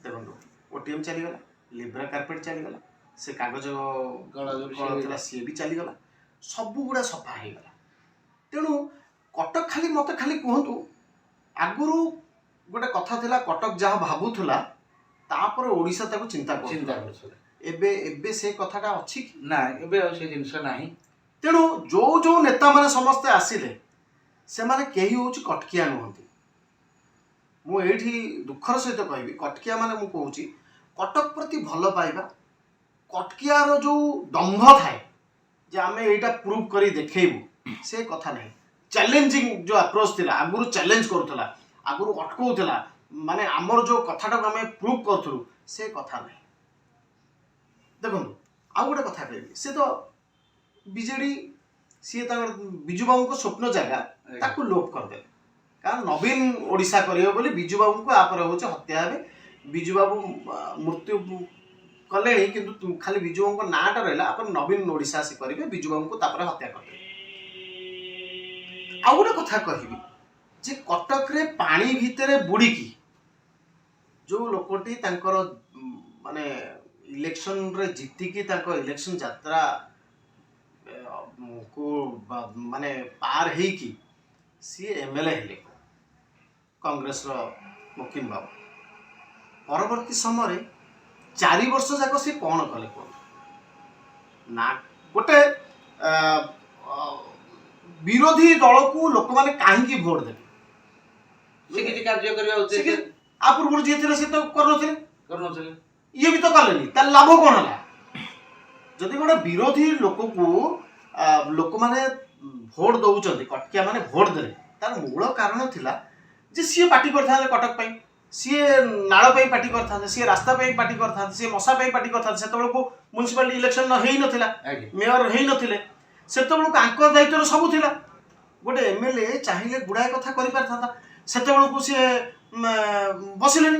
ଦେଖନ୍ତୁ ଓଟିଏମ୍ ଚାଲିଗଲା, ଲିବ୍ରା କାର୍ପେଟ ଚାଲିଗଲା, ସେ କାଗଜ କଳ ଥିଲା ସିଏ ବି ଚାଲିଗଲା, ସବୁଗୁଡ଼ା ସଫା ହେଇଗଲା। ତେଣୁ କଟକ ଖାଲି ମୋତେ ଖାଲି କୁହନ୍ତୁ, ଆଗରୁ ଗୋଟେ କଥା ଥିଲା କଟକ ଯାହା ଭାବୁଥିଲା ତାପରେ ଓଡ଼ିଶା ତାକୁ ଚିନ୍ତା କରୁଥିଲା। ଏବେ ଏବେ ସେ କଥାଟା ଅଛି କି ନା, ଏବେ ଆଉ ସେ ଜିନିଷ ନାହିଁ। ତେଣୁ ଯୋଉ ନେତାମାନେ ସମସ୍ତେ ଆସିଲେ ସେମାନେ କେହି ହେଉଛି କଟକିଆ ନୁହନ୍ତି। ମୁଁ ଏଇଠି ଦୁଃଖର ସହିତ କହିବି, କଟକିଆ ମାନେ ମୁଁ କହୁଛି କଟକ ପ୍ରତି ଭଲ ପାଇବା, କଟକିଆର ଯୋଉ ଦମ୍ଭ ଥାଏ ଯେ ଆମେ ଏଇଟା ପ୍ରୁଭ୍ କରି ଦେଖେଇବୁ, ସେ କଥା ନାହିଁ। ଚ୍ୟାଲେଞ୍ଜିଂ ଯୋଉ ଆପ୍ରୋଚ୍ ଥିଲା, ଆଗରୁ ଚ୍ୟାଲେଞ୍ଜ କରୁଥିଲା, ଆଗରୁ ଅଟକଉଥିଲା, ମାନେ ଆମର ଯୋଉ କଥାଟାକୁ ଆମେ ପ୍ରୁଭ୍ କରୁଥିଲୁ ସେ କଥା ନାହିଁ। ଦେଖନ୍ତୁ ଆଉ ଗୋଟେ କଥା କହିବି, ସେ ତ ବିଜେଡି ସିଏ ତାଙ୍କର ବିଜୁବାବୁଙ୍କ ସ୍ୱପ୍ନ ଜାଗା ତାକୁ ଲୋପ କରିଦେଲେ। କାରଣ ନବୀନ ଓଡ଼ିଶା କରିବ ବୋଲି ବିଜୁବାବୁଙ୍କୁ ଆପରେ ହେଉଛି ହତ୍ୟା ହେବେ। ବିଜୁବାବୁ ମୃତ୍ୟୁ କଲେଣି, କିନ୍ତୁ ଖାଲି ବିଜୁବାବୁଙ୍କ ନାଁଟା ରହିଲା, ଆପଣ ନବୀନ ଓଡ଼ିଶା ଆସି କରିବେ, ବିଜୁବାବୁଙ୍କୁ ତାପରେ ହତ୍ୟା କରିଦେବେ। ଆଉ ଗୋଟେ କଥା କହିବି ଯେ କଟକରେ ପାଣି ଭିତରେ ବୁଡ଼ିକି ଯୋଉ ଲୋକଟି ତାଙ୍କର ମାନେ ଇଲେକ୍ସନରେ ଜିତିକି ତାଙ୍କ ଇଲେକ୍ସନ ଯାତ୍ରା କୁ ମାନେ ପାର ହେଇକି ସିଏ ଏମଏଲଏ ହେଲେ କଂଗ୍ରେସର ମୁକିମ ବାବୁ। ପରବର୍ତ୍ତୀ ସମୟରେ 4 ବର୍ଷ ଯାକ ସେ କ'ଣ କଲେ କୁହନ୍ତୁ? ନା ଗୋଟେ ବିରୋଧୀ ଦଳକୁ ଲୋକମାନେ କାହିଁକି ଭୋଟ ଦେବେ? ସେ କିଛି କାର୍ଯ୍ୟ କରିବା ଉଚିତ। ଆ ପୂର୍ବରୁ ଯିଏ ଥିଲେ ସେ ତ କରୁନଥିଲେ, ଇଏ ବି ତ କଲେନି, ତାର ଲାଭ କ'ଣ ହେଲା? ଯଦି ଗୋଟେ ବିରୋଧୀ ଲୋକକୁ ଲୋକମାନେ ଭୋଟ ଦଉଛନ୍ତି, କଟକିଆ ମାନେ ଭୋଟ ଦେଲେ, ତାର ମୂଳ କାରଣ ଥିଲା ଯେ ସିଏ ପାର୍ଟି କରିଥାନ୍ତେ କଟକ ପାଇଁ, ସିଏ ନାଳ ପାଇଁ ପାର୍ଟି କରିଥାନ୍ତେ, ସିଏ ରାସ୍ତା ପାଇଁ ପାର୍ଟି କରିଥାନ୍ତେ, ସିଏ ମଶା ପାଇଁ ପାର୍ଟି କରିଥାନ୍ତେ। ସେତେବେଳକୁ ମ୍ୟୁନିସିପାଲିଟି ଇଲେକ୍ସନ ହେଇନଥିଲା, ମେୟର ହେଇନଥିଲେ, ସେତେବେଳକୁ ଆଙ୍କ ଦାୟିତ୍ୱରେ ସବୁ ଥିଲା। ଗୋଟେ ଏମଏଲଏ ଚାହିଁଲେ ଗୁଡ଼ାଏ କଥା କରିପାରିଥାନ୍ତା, ସେତେବେଳକୁ ସିଏ ବସିଲେନି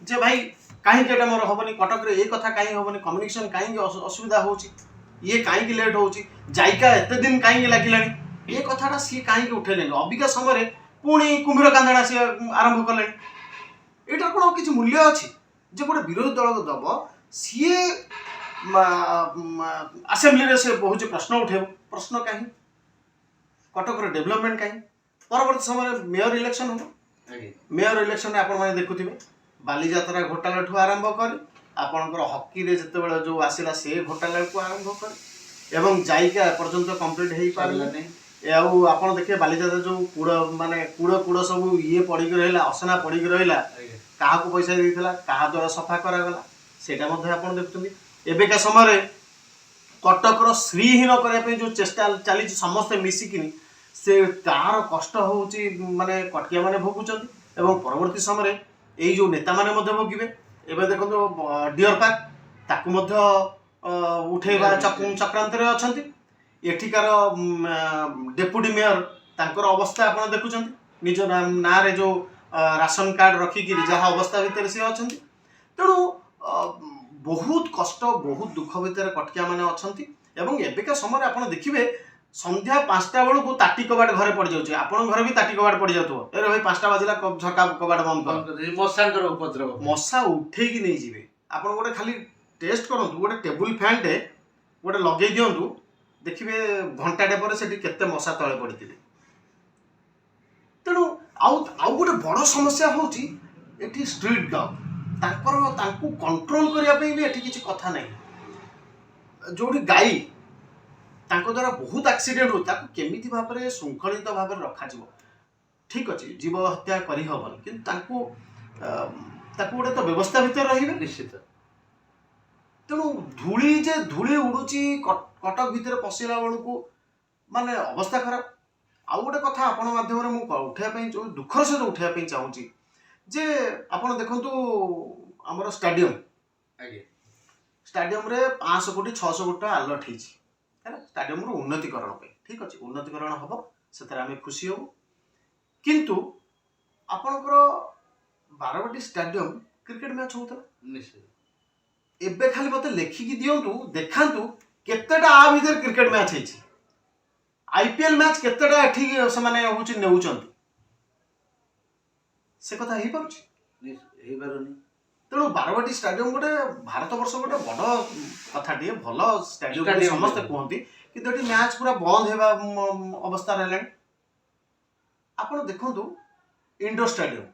ଯେ ଭାଇ କାହିଁକି ଏଇଟା ମୋର ହବନି, କଟକରେ ଏ କଥା କାହିଁକି ହବନି, କମ୍ୟୁନିକେସନ କାହିଁକି ଅସୁବିଧା ହେଉଛି, ଇଏ କାହିଁକି ଲେଟ୍ ହେଉଛି, ଜାଇକା ଏତେ ଦିନ କାହିଁକି ଲାଗିଲାଣି, ଏ କଥାଟା ସିଏ କାହିଁକି ଉଠେଇଲେନି? ଅବିକା ସମୟରେ ପୁଣି କୁମ୍ଭୀର କାନ୍ଦଣା ସିଏ ଆରମ୍ଭ କଲେଣି। ଏଇଟାର କ'ଣ କିଛି ମୂଲ୍ୟ ଅଛି ଯେ ଗୋଟେ ବିରୋଧୀ ଦଳକୁ ଦବ, ସିଏ ଆସେମ୍ବଲିରେ ସେ ବହୁତ ପ୍ରଶ୍ନ ଉଠେଇବ? ପ୍ରଶ୍ନ କାହିଁ? କଟକର ଡେଭଲପମେଣ୍ଟ କାହିଁ? ପରବର୍ତ୍ତୀ ସମୟରେ ମେୟର ଇଲେକ୍ସନ ହେବ। ମେୟର ଇଲେକ୍ସନରେ ଆପଣମାନେ ଦେଖୁଥିବେ ବାଲିଯାତ୍ରା ଘୋଟାଲାଠୁ ଆରମ୍ଭ କରି ଆପଣଙ୍କର ହକିରେ ଯେତେବେଳେ ଯୋଉ ଆସିଲା ସେ ଘୋଟାଲାକୁ ଆରମ୍ଭ କରି ଏବଂ ଜାଇକା ଏପର୍ଯ୍ୟନ୍ତ କମ୍ପ୍ଲିଟ୍ ହେଇପାରିଲାନି। ଆଉ ଆପଣ ଦେଖିବେ ବାଲିଯାତ୍ରା ଯୋଉ କୂଡ଼ ସବୁ ଇଏ ପଡ଼ିକି ରହିଲା, ଅସନା ପଡ଼ିକି ରହିଲା, କାହାକୁ ପଇସା ଦେଇଥିଲା, କାହା ଦ୍ୱାରା ସଫା କରାଗଲା, ସେଇଟା ମଧ୍ୟ ଆପଣ ଦେଖୁଛନ୍ତି। ଏବେକା ସମୟରେ କଟକର ଶ୍ରୀହୀନ କରିବା ପାଇଁ ଯୋଉ ଚେଷ୍ଟା ଚାଲିଛି ସମସ୍ତେ ମିଶିକିନି, ସେ ତାର କଷ୍ଟ ହେଉଛି ମାନେ କଟକିଆ ମାନେ ଭୋଗୁଛନ୍ତି ଏବଂ ପରବର୍ତ୍ତୀ ସମୟରେ ଏଇ ଯୋଉ ନେତାମାନେ ମଧ୍ୟ ଭୋଗିବେ। ଏବେ ଦେଖନ୍ତୁ ଡିଅର ପାର୍କ ତାକୁ ମଧ୍ୟ ଉଠେଇବା ଚକ୍ରାନ୍ତରେ ଅଛନ୍ତି। ଏଠିକାର ଡେପୁଟି ମେୟର ତାଙ୍କର ଅବସ୍ଥା ଆପଣ ଦେଖୁଛନ୍ତି, ନିଜ ନାଁରେ ଯୋଉ ରାସନ କାର୍ଡ ରଖିକି ଯାହା ଅବସ୍ଥା ଭିତରେ ସେ ଅଛନ୍ତି। ତେଣୁ ବହୁତ କଷ୍ଟ, ବହୁତ ଦୁଃଖ ଭିତରେ କଟକିଆ ମାନେ ଅଛନ୍ତି। ଏବଂ ଏବେକା ସମୟରେ ଆପଣ ଦେଖିବେ ସନ୍ଧ୍ୟା 5ଟା ବେଳକୁ ତାଟି କବାଟ ଘରେ ପଡ଼ିଯାଉଛି, ଆପଣଙ୍କ ଘରେ ବି ତାଟି କବାଟ ପଡ଼ିଯାଉଥିବ, ଏ ଭାଇ 5ଟା ବାଜିଲା ଝରକା କବାଟ ବନ୍ଦ କର, ମଶାଙ୍କର ଉପଦ୍ରବ, ମଶା ଉଠେଇକି ନେଇଯିବେ। ଆପଣ ଗୋଟେ ଖାଲି ଟେଷ୍ଟ କରନ୍ତୁ, ଗୋଟେ ଟେବୁଲ ଫ୍ୟାନଟେ ଗୋଟେ ଲଗେଇ ଦିଅନ୍ତୁ, ଦେଖିବେ ଘଣ୍ଟାଟେ ପରେ ସେଠି କେତେ ମଶା ତଳେ ପଡ଼ିଥିବେ। ତେଣୁ ଆଉ ଗୋଟେ ବଡ଼ ସମସ୍ୟା ହେଉଛି ଏଠି ଷ୍ଟ୍ରିଟ୍ ଡଗ୍, ତାଙ୍କୁ କଣ୍ଟ୍ରୋଲ କରିବା ପାଇଁ ବି ଏଠି କିଛି କଥା ନାହିଁ। ଯୋଉଠି ଗାଈ ତାଙ୍କ ଦ୍ୱାରା ବହୁତ ଆକ୍ସିଡେଣ୍ଟ ହେଉଛି, ତାକୁ କେମିତି ଭାବରେ ଶୃଙ୍ଖଳିତ ଭାବରେ ରଖାଯିବ? ଠିକ୍ ଅଛି, ଜୀବ ହତ୍ୟା କରିହେବନି, କିନ୍ତୁ ତାକୁ ଗୋଟେ ତ ବ୍ୟବସ୍ଥା ଭିତରେ ରହିବେ ନିଶ୍ଚିତ। ତେଣୁ ଧୂଳି ଉଡ଼ୁଛି कटक भितर पशिला बेलू माने अवस्था खराब। आउ गोटे कथा आपण माध्यम मुझे उठाई दुखर सहित उठाई चाहूँगी जे आपण देखु आमर स्टाडियम स्टाडियम रे 500 कोटी 600 कोटी अलर्ट है स्टाडियम उन्नतीकरण पे ठीक अच्छे उन्नतीकरण हम से आम खुशी हूँ किंतु आपणकर बारवाटी स्टाडियम क्रिकेट मैच होता एबे खाली मत लेखिकी दिंतु देखा केतेटा आ भीतर क्रिकेट मैच है आईपीएल मैच केतेटा एठी से माने होची नेउचंती से कथा ही पारुची तेणु बारवाटी स्टाडियम गोटे भारत वर्ष गोटे बड़ कथाटे भल स्टाडियम समस्त कहते कि मैच पूरा बंद होगा अवस्था है आपड़ देखु इंडोर स्टाडियम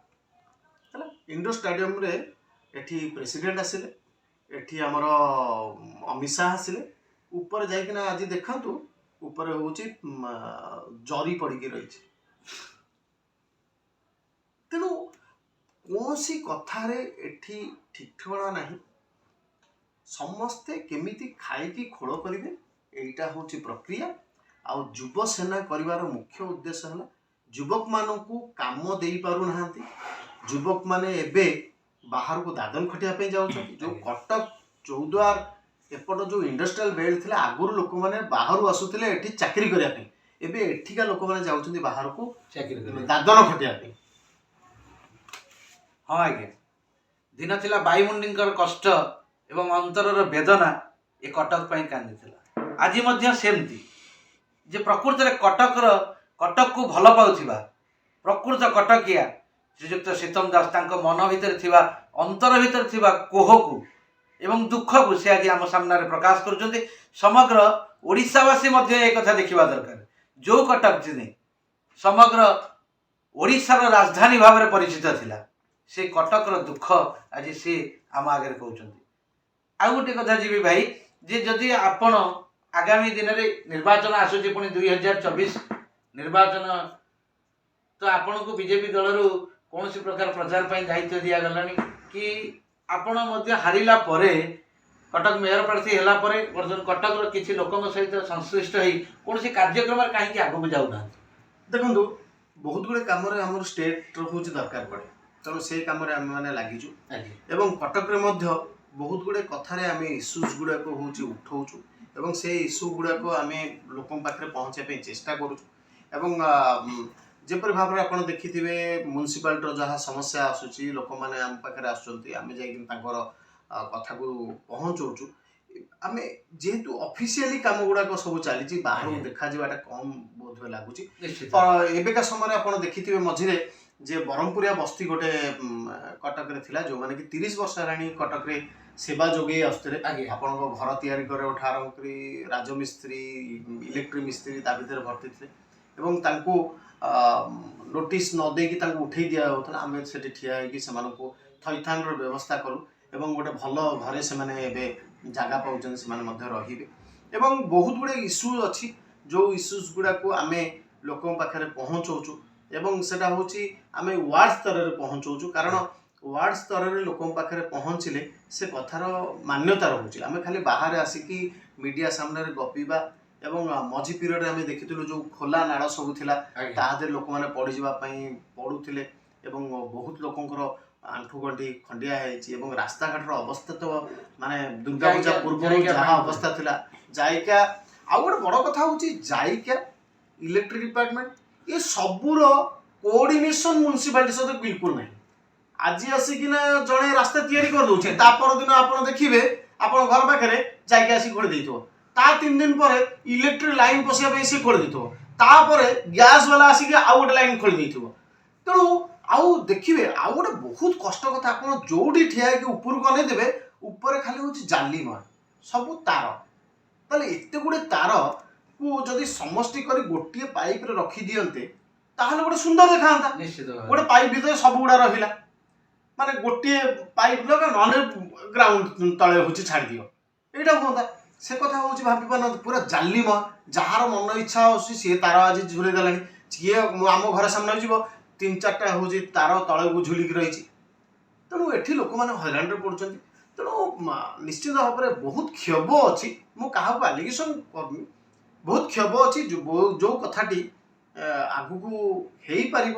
है इंडोर स्टाडियम रे एठी प्रेसिडेंट आसिले एठी हमर अमित शाह आसिले ऊपर जाइकिना आज देखु ऊपर होची जरी पड़ी रही तेणु कौन सी कथारे एठी ठीक ठिकाना नहीं समस्ते केमिति खाई खोल करेंगे एटा होची प्रक्रिया आउ युव सेना करिवार मुख्य उद्देश्य है युवक मानू काम दे पारु नाहांती युवक माने एबे बाहर को दादन खटिया पे जाउछथि जो कटक चौद्वार एपट जो इंडस्ट्रियल बेल्ट थिला आगुर लोक माने बाहर आसुथिले एठी चाकरी करिया पे एबे एठिका लोक माने जाउछथि बाहर को चाकरी दादन खटिया पे हाँ आज्ञा दिन थिला बायुमुंडी कष्ट एवं अंतरर वेदना ए कटक पई कांदी थिला आज मध्य सेमती जे प्रकृत रे कटक को भल पाउथिबा प्रकृत कटकिया श्रीजुक्त सीतम दास तांको मन भितर थिबा अंतर भितर थिबा कोह को एवं दुख को से आज आम सामने प्रकाश करुछन्ति समग्र ओडिशावासी मध्य एक कथा देखिबा दरकार जो कटक जिने समग्र ओडिशार राजधानी भाव में परिचित थिला से कटकर दुख आज सी आम आगे कहते आउ गोटे कथा जी भाई जे जदि आपण आगामी दिन में निर्वाचन आसूची पुणी 2024 निर्वाचन तो आपण को बीजेपी दल रु कौन प्रकार प्रचार पर दायित्व दि गला कि आपण हारिला परे कटक मेयर प्रार्थी है बर्तमान कटक किसी लोक सहित संश्लिष्ट हो कौन कार्यक्रम कहीं आगक जाऊना देखो बहुत गुड़े कम आम स्टेट हूँ दरकार पड़े तेणु से कम आम लगिचु एवं कटक बहुत गुड़े कथार आम इश्यूज गुड़ाक हूँ उठाऊँ एवं से इश्यू गुड़ाक आम लोक पाखे पहुँचापी चेष्टा करूँ जपर भाव में आप देखिथे म्युनिसिपालिटी जहाँ समस्या आसूची लोक मैंने आम पाखे आम जा कथा को पहुँचाऊँ आम जेहेतु ऑफिशियली काम गुड़ाक सब चली बाहर देखा कम बोध लगुच एवेका समय आप देखिथे मझे जे ब्रह्मपुरिया बस्ती गोटे कटक थिला जो माने कि 30 वर्ष हेलाणी कटक रे सेवा जोगे आसुते आपण घर तैयारी करे आरंभ करी राजमिस्त्री इलेक्ट्रिक मिस्त्री ता भीतर भर्ती थे एवं तांको नोटिस न देकी तांको उठै दिया होता आमे सेठी ठिया है से मानको थैथान रो व्यवस्था करू एवं गोटे भल घरे से माने एबे जागा पाउछन से माने मध्य रहिबे एवं बहुत गुडे इश्यू अछि जो इश्यूज गुडा को आमे लोकन पाखरे पहुंचौछु एवं सेटा होची आमे वार्ड स्तर रे पहुंचौछु कारण वार्ड स्तर रे लोकन पाखरे पहुंचले से कथार मान्यता रहउची आमे खाली बाहर आसिकी मीडिया सामने रे गपीबा एवं मझी पीरियड आमे देखिथिलु जो खोला नाळ सब थिला ताहादे लोक माने पड़ी जिबा पई पडुथिले एवं बहुत लोकंकर आंठू गंठी खंडिया हेची एवं रास्ता घाटर अवस्था तो माने दुर्गा पूजा पूर्व जहा अवस्था थिला जायका आ गोटे बड़ कथा होची जायका इलेक्ट्रिक डिपार्टमेंट ये सबूर कोऑर्डिनेशन म्युनिसिपालिटी सहित बिल्कुल नहीं आज आसिकिना जड़े रास्ता तैयारी कर दौचे दिन आप देखिए आप घर पाखे जाकि आसिक खोली देइथो ता 3 दिन पर इलेक्ट्रिक लाइन पशिया सी खोली देइथो तापर गैस वाला आसिक आउ गोटे लाइन खोली देइथो तेणु आउ देखिए आउ गोटे बहुत कष्ट कथा आप जोड़ी ठिया कि ऊपर को अने देवे ऊपर खाली हूँ जाली मार सब तार ताले एते गुड़े तार को जदि समष्टि कर गोटे पाइप रे रखी दियंते ताहले गोटे सुंदर देखा निश्चित गोटे पाइप भीतर सब गुड़ा रहिला माने गोटे पाइप लगा नने ग्राउंड तले होची छाड़ दियो एटा होता से कथा होची भाबी पाना पूरा जाली म जहार मन इच्छा होसी से तार आज झुले देलानी किए आम घर सामने जीव 3-4टा होची तार तले को झुलिक रहिची तेणु एठी लोक माने हैरान रे पड़छन्ती ତେଣୁ ନିଶ୍ଚିତ ଭାବରେ ବହୁତ କ୍ଷୋଭ ଅଛି। ମୁଁ କାହାକୁ ଆଲିଗେସନ୍ କରୁନି, ବହୁତ କ୍ଷୋଭ ଅଛି ଯେଉଁ କଥାଟି ଆଗକୁ ହେଇପାରିବ।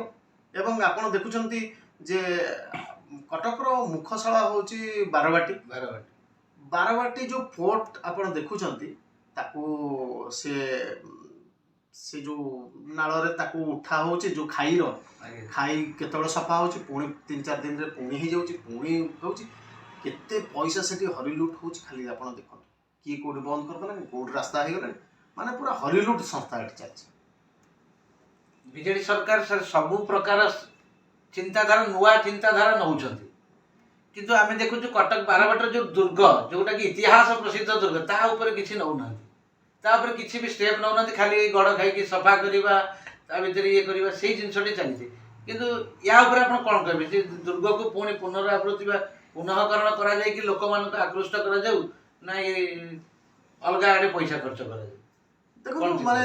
ଏବଂ ଆପଣ ଦେଖୁଛନ୍ତି ଯେ କଟକର ମୁଖଶାଳା ହେଉଛି ବାରବାଟୀ। ବାରବାଟୀ ଯେଉଁ ପୋର୍ଟ ଆପଣ ଦେଖୁଛନ୍ତି ତାକୁ ସେ ଯେଉଁ ନାଳରେ ତାକୁ ଉଠା ହେଉଛି, ଯେଉଁ ଖାଇର ଖାଇ କେତେବେଳେ ସଫା ହେଉଛି, ପୁଣି 3-4 ଦିନରେ ପୁଣି ହେଇଯାଉଛି, ପୁଣି ହେଉଛି। କେତେ ପଇସା ସେଠି ହରିଲୁଟ୍ ହେଉଛି ଖାଲି ଆପଣ ଦେଖନ୍ତୁ। କିଏ କେଉଁଠି ବନ୍ଦ କରିଦେଲାଣି, କେଉଁଠି ରାସ୍ତା ହେଇଗଲାଣି, ମାନେ ପୁରା ହରିଲୁଟ୍ ସଂସ୍ଥା ଏଠି ଚାଲିଛି। ବିଜେଡି ସରକାର ସାର୍ ସବୁ ପ୍ରକାର ଚିନ୍ତାଧାରା ନୂଆ ଚିନ୍ତାଧାରା ନେଉଛନ୍ତି, କିନ୍ତୁ ଆମେ ଦେଖୁଛୁ କଟକ ବାରବାଟୀର ଯେଉଁ ଦୁର୍ଗ, ଯେଉଁଟାକି ଇତିହାସ ପ୍ରସିଦ୍ଧ ଦୁର୍ଗ, ତା ଉପରେ କିଛି ନେଉନାହାନ୍ତି, ତା ଉପରେ କିଛି ବି ଷ୍ଟେପ୍ ନେଉନାହାନ୍ତି। ଖାଲି ଗଡ଼ ଖାଇକି ସଫା କରିବା, ତା ଭିତରେ ଇଏ କରିବା, ସେଇ ଜିନିଷଟି ଚାଲିଛି। କିନ୍ତୁ ୟା ଉପରେ ଆପଣ କ'ଣ କହିବେ ଯେ ଦୁର୍ଗକୁ ପୁଣି ପୁନରାବୃତ୍ତି ବା ପୁନଃକରଣ କରାଯାଇକି ଲୋକମାନଙ୍କୁ ଆକୃଷ୍ଟ କରାଯାଉ, ନା ଅଲଗା ଆଡ଼େ ପଇସା ଖର୍ଚ୍ଚ କରାଯାଉ? ଦେଖନ୍ତୁ ମାନେ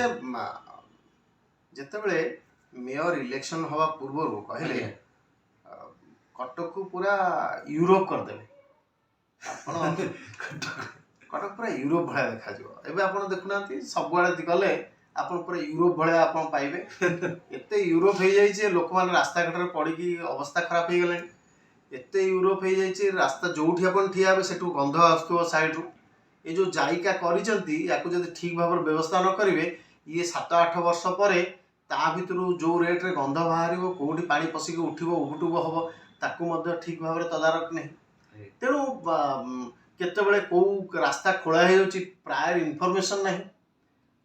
ଯେତେବେଳେ ମେୟର ଇଲେକ୍ସନ ହେବା ପୂର୍ବରୁ କହିଲେ କଟକକୁ ପୁରା ୟୁରୋପ କରିଦେବେ, ଆପଣ କଟକ ପୁରା ୟୁରୋପ ଭଳିଆ ଦେଖାଯିବ। ଏବେ ଆପଣ ଦେଖୁନାହାନ୍ତି ସବୁଆଡ଼େ ଗଲେ ଆପଣ ପୁରା ୟୁରୋପ ଭଳିଆ ଆପଣ ପାଇବେ। ଏତେ ୟୁରୋପ ହେଇଯାଇଛି ଲୋକମାନେ ରାସ୍ତାଘାଟରେ ପଡ଼ିକି ଅବସ୍ଥା ଖରାପ ହେଇଗଲାଣି। ଏତେ ୟୁରୋପ ହେଇଯାଇଛି ରାସ୍ତା ଯେଉଁଠି ଆପଣ ଠିଆ ହେବେ ସେଠୁ ଗନ୍ଧ ଆସୁଥିବ ସାଇଡ଼ରୁ। ଏ ଯେଉଁ ଜାଇକା କରିଛନ୍ତି ୟାକୁ ଯଦି ଠିକ୍ ଭାବରେ ବ୍ୟବସ୍ଥା ନ କରିବେ, ଇଏ 7-8 ବର୍ଷ ପରେ ତା ଭିତରୁ ଯେଉଁ ରେଟ୍ରେ ଗନ୍ଧ ବାହାରିବ, କେଉଁଠି ପାଣି ପଶିକି ଉଠିବ ଉବୁଟୁବ ହେବ, ତାକୁ ମଧ୍ୟ ଠିକ୍ ଭାବରେ ତଦାରଖ ନାହିଁ। ତେଣୁ କେତେବେଳେ କେଉଁ ରାସ୍ତା ଖୋଳା ହେଇଯାଉଛି ପ୍ରାୟ ଇନଫର୍ମେସନ୍ ନାହିଁ।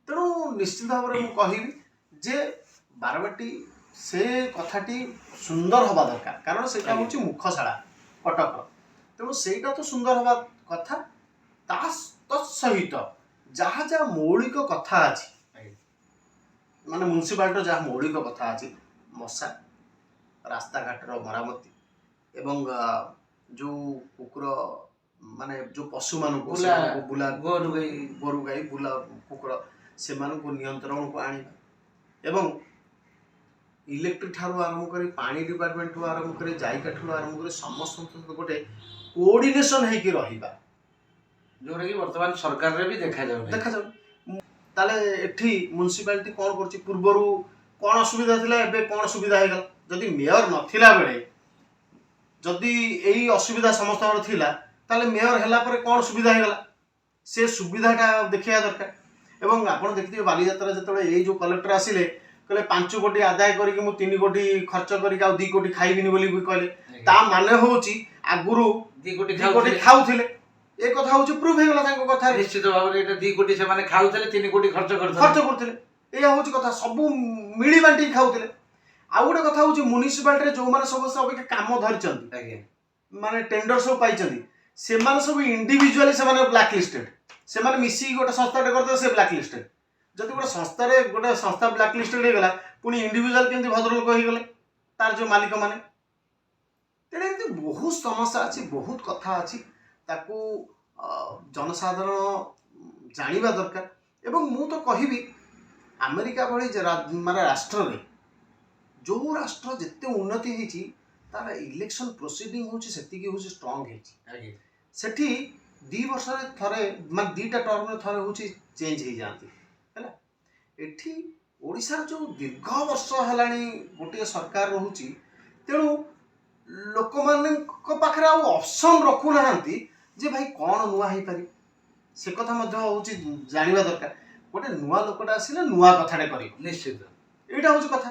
ତେଣୁ ନିଶ୍ଚିତ ଭାବରେ ମୁଁ କହିବି ଯେ ବାରବାଟୀ ସେ କଥାଟି ସୁନ୍ଦର ହେବା ଦରକାର, କାରଣ ସେଇଟା ହେଉଛି ମୁଖଶାଳା କଟକର। ତେଣୁ ସେଇଟା ତ ସୁନ୍ଦର ହେବା କଥା। ତତ୍ସହିତ ଯାହା ଯାହା ମୌଳିକ କଥା ଅଛି, ମାନେ ମ୍ୟୁନିସିପାଲିଟିର ଯାହା ମୌଳିକ କଥା ଅଛି, ମଶା, ରାସ୍ତାଘାଟର ମରାମତି ଏବଂ ଯେଉଁ କୁକୁର ମାନେ ଯେଉଁ ପଶୁମାନଙ୍କୁ ଗୋରୁ ଗାଈ ବୁଲା କୁକୁର ସେମାନଙ୍କୁ ନିୟନ୍ତ୍ରଣକୁ ଆଣିବା ଏବଂ ଇଲେକ୍ଟ୍ରିକ୍ ଠାରୁ ଆରମ୍ଭ କରି ପାଣି ଡିପାର୍ଟମେଣ୍ଟରୁ ଆରମ୍ଭ କରି ଜାଇକା ଠାରୁ ଆରମ୍ଭ କରି ସମସ୍ତଙ୍କ ଗୋଟେ କୋଅର୍ଡିନେସନ୍ ହେଇକି ରହିବା, ଯେଉଁଟାକି ବର୍ତ୍ତମାନ ସରକାରରେ ବି ଦେଖାଯାଉ। ତାହେଲେ ଏଠି ମ୍ୟୁନିସିପାଲିଟି କ'ଣ କରୁଛି, ପୂର୍ବରୁ କ'ଣ ଅସୁବିଧା ଥିଲା, ଏବେ କ'ଣ ସୁବିଧା ହେଇଗଲା। ଯଦି ମେୟର ନଥିଲା ବେଳେ ଯଦି ଏଇ ଅସୁବିଧା ସମସ୍ତଙ୍କର ଥିଲା, ତାହେଲେ ମେୟର ହେଲା ପରେ କ'ଣ ସୁବିଧା ହେଇଗଲା, ସେ ସୁବିଧାଟା ଦେଖିବା ଦରକାର। ଏବଂ ଆପଣ ଦେଖିଥିବେ ବାଲିଯାତ୍ରା ଯେତେବେଳେ ଏଇ ଯେଉଁ କଲେକ୍ଟର ଆସିଲେ କହିଲେ 5 କୋଟି ଆଦାୟ କରିକି ମୁଁ 3 କୋଟି ଖର୍ଚ୍ଚ କରିକି ଆଉ 2 କୋଟି ଖାଇବିନି ବୋଲି କହିଲେ, ତା ମାନେ ହେଉଛି ଆଗରୁ 2 କୋଟି ଖାଉଥିଲେ। ଏ କଥା ହେଉଛି ପ୍ରୁଭ୍ ହେଇଗଲା ତାଙ୍କ କଥା। ନିଶ୍ଚିତ ଭାବରେ ଏଇଟା 2 କୋଟି ସେମାନେ ଖାଉଥିଲେ, 3 କୋଟି ଖର୍ଚ୍ଚ କରୁଥିଲେ। ଏଇଆ ହେଉଛି କଥା, ସବୁ ମିଳି ବାଣ୍ଟିକି ଖାଉଥିଲେ। ଆଉ ଗୋଟେ କଥା ହେଉଛି ମ୍ୟୁନିସିପାଲିଟିରେ ଯେଉଁମାନେ ସବୁ ଅବିକା କାମ ଧରିଛନ୍ତି, ମାନେ ଟେଣ୍ଡର ସବୁ ପାଇଛନ୍ତି, ସେମାନେ ସବୁ ଇଣ୍ଡିଭିଜୁଆଲି ସେମାନେ ବ୍ଲାକ୍ ଲିଷ୍ଟେଡ୍। ସେମାନେ ମିଶିକି ଗୋଟେ ସଂସ୍ଥାଟେ କରିଦେବେ, ସେ ବ୍ଲାକ୍ ଲିଷ୍ଟେଡ୍। ଯଦି ଗୋଟେ ସଂସ୍ଥା ବ୍ଲାକ୍ ଲିଷ୍ଟେଡ୍ ହେଇଗଲା, ପୁଣି ଇଣ୍ଡିଭିଜୁଆଲ କେମିତି ଭଦ୍ରଲୋକ ହେଇଗଲେ ତାର ଯେଉଁ ମାଲିକମାନେ। ତେଣୁ ଏମିତି ବହୁତ ସମସ୍ୟା ଅଛି, ବହୁତ କଥା ଅଛି, ତାକୁ ଜନସାଧାରଣ ଜାଣିବା ଦରକାର। ଏବଂ ମୁଁ ତ କହିବି ଆମେରିକା ଭଳି ମାନେ ରାଷ୍ଟ୍ରରେ, ଯେଉଁ ରାଷ୍ଟ୍ର ଯେତେ ଉନ୍ନତି ହେଇଛି ତାର ଇଲେକ୍ସନ ପ୍ରୋସିଡିଂ ହେଉଛି ସେତିକି ହେଉଛି ଷ୍ଟ୍ରଙ୍ଗ ହେଇଛି। ସେଠି 2 ବର୍ଷରେ ଥରେ, ମାନେ 2ଟା ଟର୍ମରେ ଥରେ ହେଉଛି ଚେଞ୍ଜ ହେଇଯାଆନ୍ତି ହେଲା। ଏଠି ଓଡ଼ିଶାର ଯେଉଁ ଦୀର୍ଘ ବର୍ଷ ହେଲାଣି ଗୋଟିଏ ସରକାର ରହୁଛି, ତେଣୁ ଲୋକମାନଙ୍କ ପାଖରେ ଆଉ ଅପସନ୍ ରଖୁନାହାନ୍ତି ଯେ ଭାଇ କ'ଣ ନୂଆ ହେଇପାରିବ। ସେ କଥା ମଧ୍ୟ ହେଉଛି ଜାଣିବା ଦରକାର। ଗୋଟେ ନୂଆ ଲୋକଟା ଆସିଲେ ନୂଆ କଥାଟେ କରିବ, ନିଶ୍ଚିତ ଏଇଟା ହେଉଛି କଥା।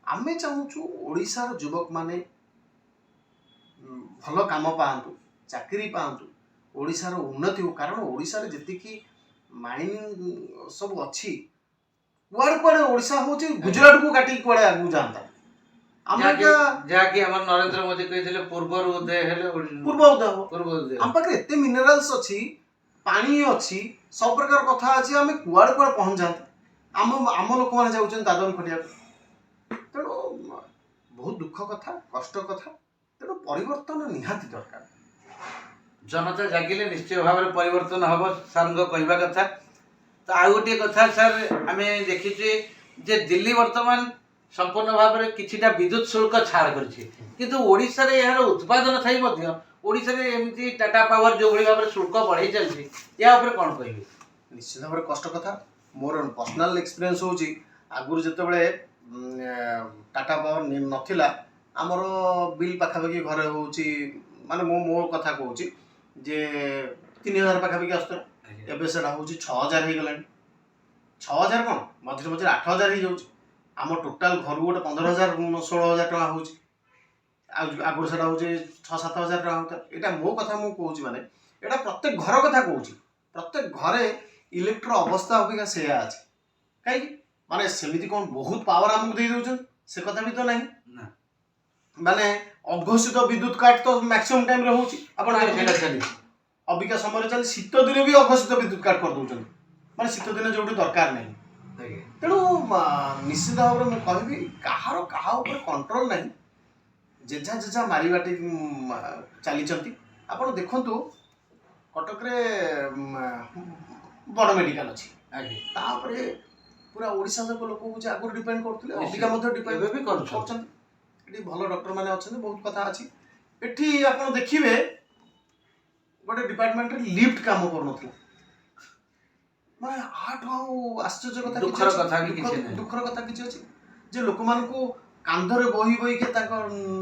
ଆମେ ଚାହୁଁଛୁ ଓଡ଼ିଶାର ଯୁବକମାନେ ଭଲ କାମ ପାଆନ୍ତୁ, ଚାକିରି ପାଆନ୍ତୁ, ଓଡ଼ିଶାର ଉନ୍ନତି ହେଉ। କାରଣ ଓଡ଼ିଶାରେ ଯେତିକି ମାଇନିଂ ସବୁ ଅଛି, କୁଆଡ଼େ ଓଡ଼ିଶା ହେଉଛି ଗୁଜରାଟକୁ କାଟିକି କୁଆଡ଼େ ଆଗକୁ ଯାଆନ୍ତା। ଯାହାକି ଆମର ନରେନ୍ଦ୍ର ମୋଦି କହିଥିଲେ ପୂର୍ବରୁ ଉଦୟ ହେଲେ ପୂର୍ବ ଉଦୟ ହେବ। ଆମ ପାଖରେ ଏତେ ମିନେରାଲ୍ସ ଅଛି, ପାଣି ଅଛି, ସବୁ ପ୍ରକାର କଥା ଅଛି, ଆମେ କୁଆଡ଼େ ପହଞ୍ଚାନ୍ତେ। ଆମ ଲୋକମାନେ ଯାଉଛନ୍ତି ଦାଦନ ଖଟିବାକୁ। ତେଣୁ ବହୁତ ଦୁଃଖ କଥା, କଷ୍ଟ କଥା। ତେଣୁ ପରିବର୍ତ୍ତନ ନିହାତି ଦରକାର। ଜନତା ଜାଗିଲେ ନିଶ୍ଚୟ ଭାବରେ ପରିବର୍ତ୍ତନ ହେବ, ସାର୍ଙ୍କ କହିବା କଥା। ତ ଆଉ ଗୋଟିଏ କଥା ସାର୍, ଆମେ ଦେଖିଛେ ଯେ ଦିଲ୍ଲୀ ବର୍ତ୍ତମାନ ସମ୍ପୂର୍ଣ୍ଣ ଭାବରେ କିଛିଟା ବିଦ୍ୟୁତ ଶୁଳ୍କ ଛାଡ଼ କରିଛି, କିନ୍ତୁ ଓଡ଼ିଶାରେ ଏହାର ଉତ୍ପାଦନ ଥାଇ ମଧ୍ୟ ଓଡ଼ିଶାରେ ଏମିତି ଟାଟା ପାୱାର ଯେଉଁଭଳି ଭାବରେ ଶୁଳ୍କ ବଢ଼େଇ ଚାଲିଛି ଏହା ଉପରେ କ'ଣ କହିବେ? ନିଶ୍ଚିତ ଭାବରେ କଷ୍ଟ କଥା। ମୋର ପର୍ସନାଲ ଏକ୍ସପିରିଏନ୍ସ ହେଉଛି ଆଗରୁ ଯେତେବେଳେ ଟାଟା ପାୱାର ନଥିଲା ଆମର ବିଲ୍ ପାଖାପାଖି ଘରେ ହେଉଛି ମାନେ ମୁଁ ମୋ କଥା କହୁଛି ଯେ 3000 ପାଖାପାଖି ଆସୁଥିଲା। ଏବେ ସେଟା ହେଉଛି 6000 ହେଇଗଲାଣି। 6000 କ'ଣ ମଝିରେ ମଝିରେ 8000 ହେଇଯାଉଛି। ଆମ ଟୋଟାଲ ଘରୁ ଗୋଟେ 15000 16000 ଟଙ୍କା ହେଉଛି। ଆଉ ଆଗରୁ ସେଟା ହେଉଛି 6-7 ହଜାର ଟଙ୍କା ହେଉଥିଲା। ଏଇଟା ମୋ କଥା ମୁଁ କହୁଛି ମାନେ ଏଇଟା ପ୍ରତ୍ୟେକ ଘର କଥା କହୁଛି। ପ୍ରତ୍ୟେକ ଘରେ ଇଲେକ୍ଟ୍ରିର ଅବସ୍ଥା ଅବିକା ସେଇଆ ଅଛି। କାହିଁକି ମାନେ ସେମିତି କ'ଣ ବହୁତ ପାୱାର ଆମକୁ ଦେଇ ଦେଉଛନ୍ତି ସେ କଥା ବି ତ ନାହିଁ ନା ମାନେ ଅଘୋଷିତ ବିଦ୍ୟୁତ କାଟ ତ ମ୍ୟାକ୍ସିମମ୍ ଟାଇମରେ ହେଉଛି। ଆପଣ ସେଇଟା ଚାଲିଛି ଅବିକା ସମୟରେ ଚାଲି ଶୀତ ଦିନେ ବି ଅଘୋଷିତ ବିଦ୍ୟୁତ କାଟ କରିଦେଉଛନ୍ତି ମାନେ ଶୀତ ଦିନେ ଯୋଉଠି ଦରକାର ନାହିଁ। ତେଣୁ ନିଶ୍ଚିତ ଭାବରେ ମୁଁ କହିବି କାହାର କାହା ଉପରେ କଣ୍ଟ୍ରୋଲ ନାହିଁ। ଯେଝା ଯେଝା ମାରିବାଟି ଚାଲିଛନ୍ତି। ଆପଣ ଦେଖନ୍ତୁ କଟକରେ ବଡ଼ ମେଡିକାଲ ଅଛି ତାପରେ ପୁରା ଓଡ଼ିଶା ଯାକ ଲୋକ ହେଉଛି ଆଗରୁ ଡିପେଣ୍ଡ କରୁଥିଲେ ଅବିକା ମଧ୍ୟ ଡିପେଣ୍ଡ ଏବେ ବି କରୁଛନ୍ତି। ଏଠି ଭଲ ଡକ୍ଟର ମାନେ ଅଛନ୍ତି ବହୁତ କଥା ଅଛି। ଏଠି ଆପଣ ଦେଖିବେ ଗୋଟେ ଡିପାର୍ଟମେଣ୍ଟରେ ଲିଫ୍ଟ କାମ କରୁନଥିଲା ମାନେ ଆଠୁ ଆଉ ଆଶ୍ଚର୍ଯ୍ୟ କଥା ଦୁଃଖର କଥା ବି କିଛି ନାହିଁ। ଦୁଃଖର କଥା କିଛି ଅଛି ଯେ ଲୋକମାନଙ୍କୁ କାନ୍ଧରେ ବୋହି ବୋହିକି ତାଙ୍କ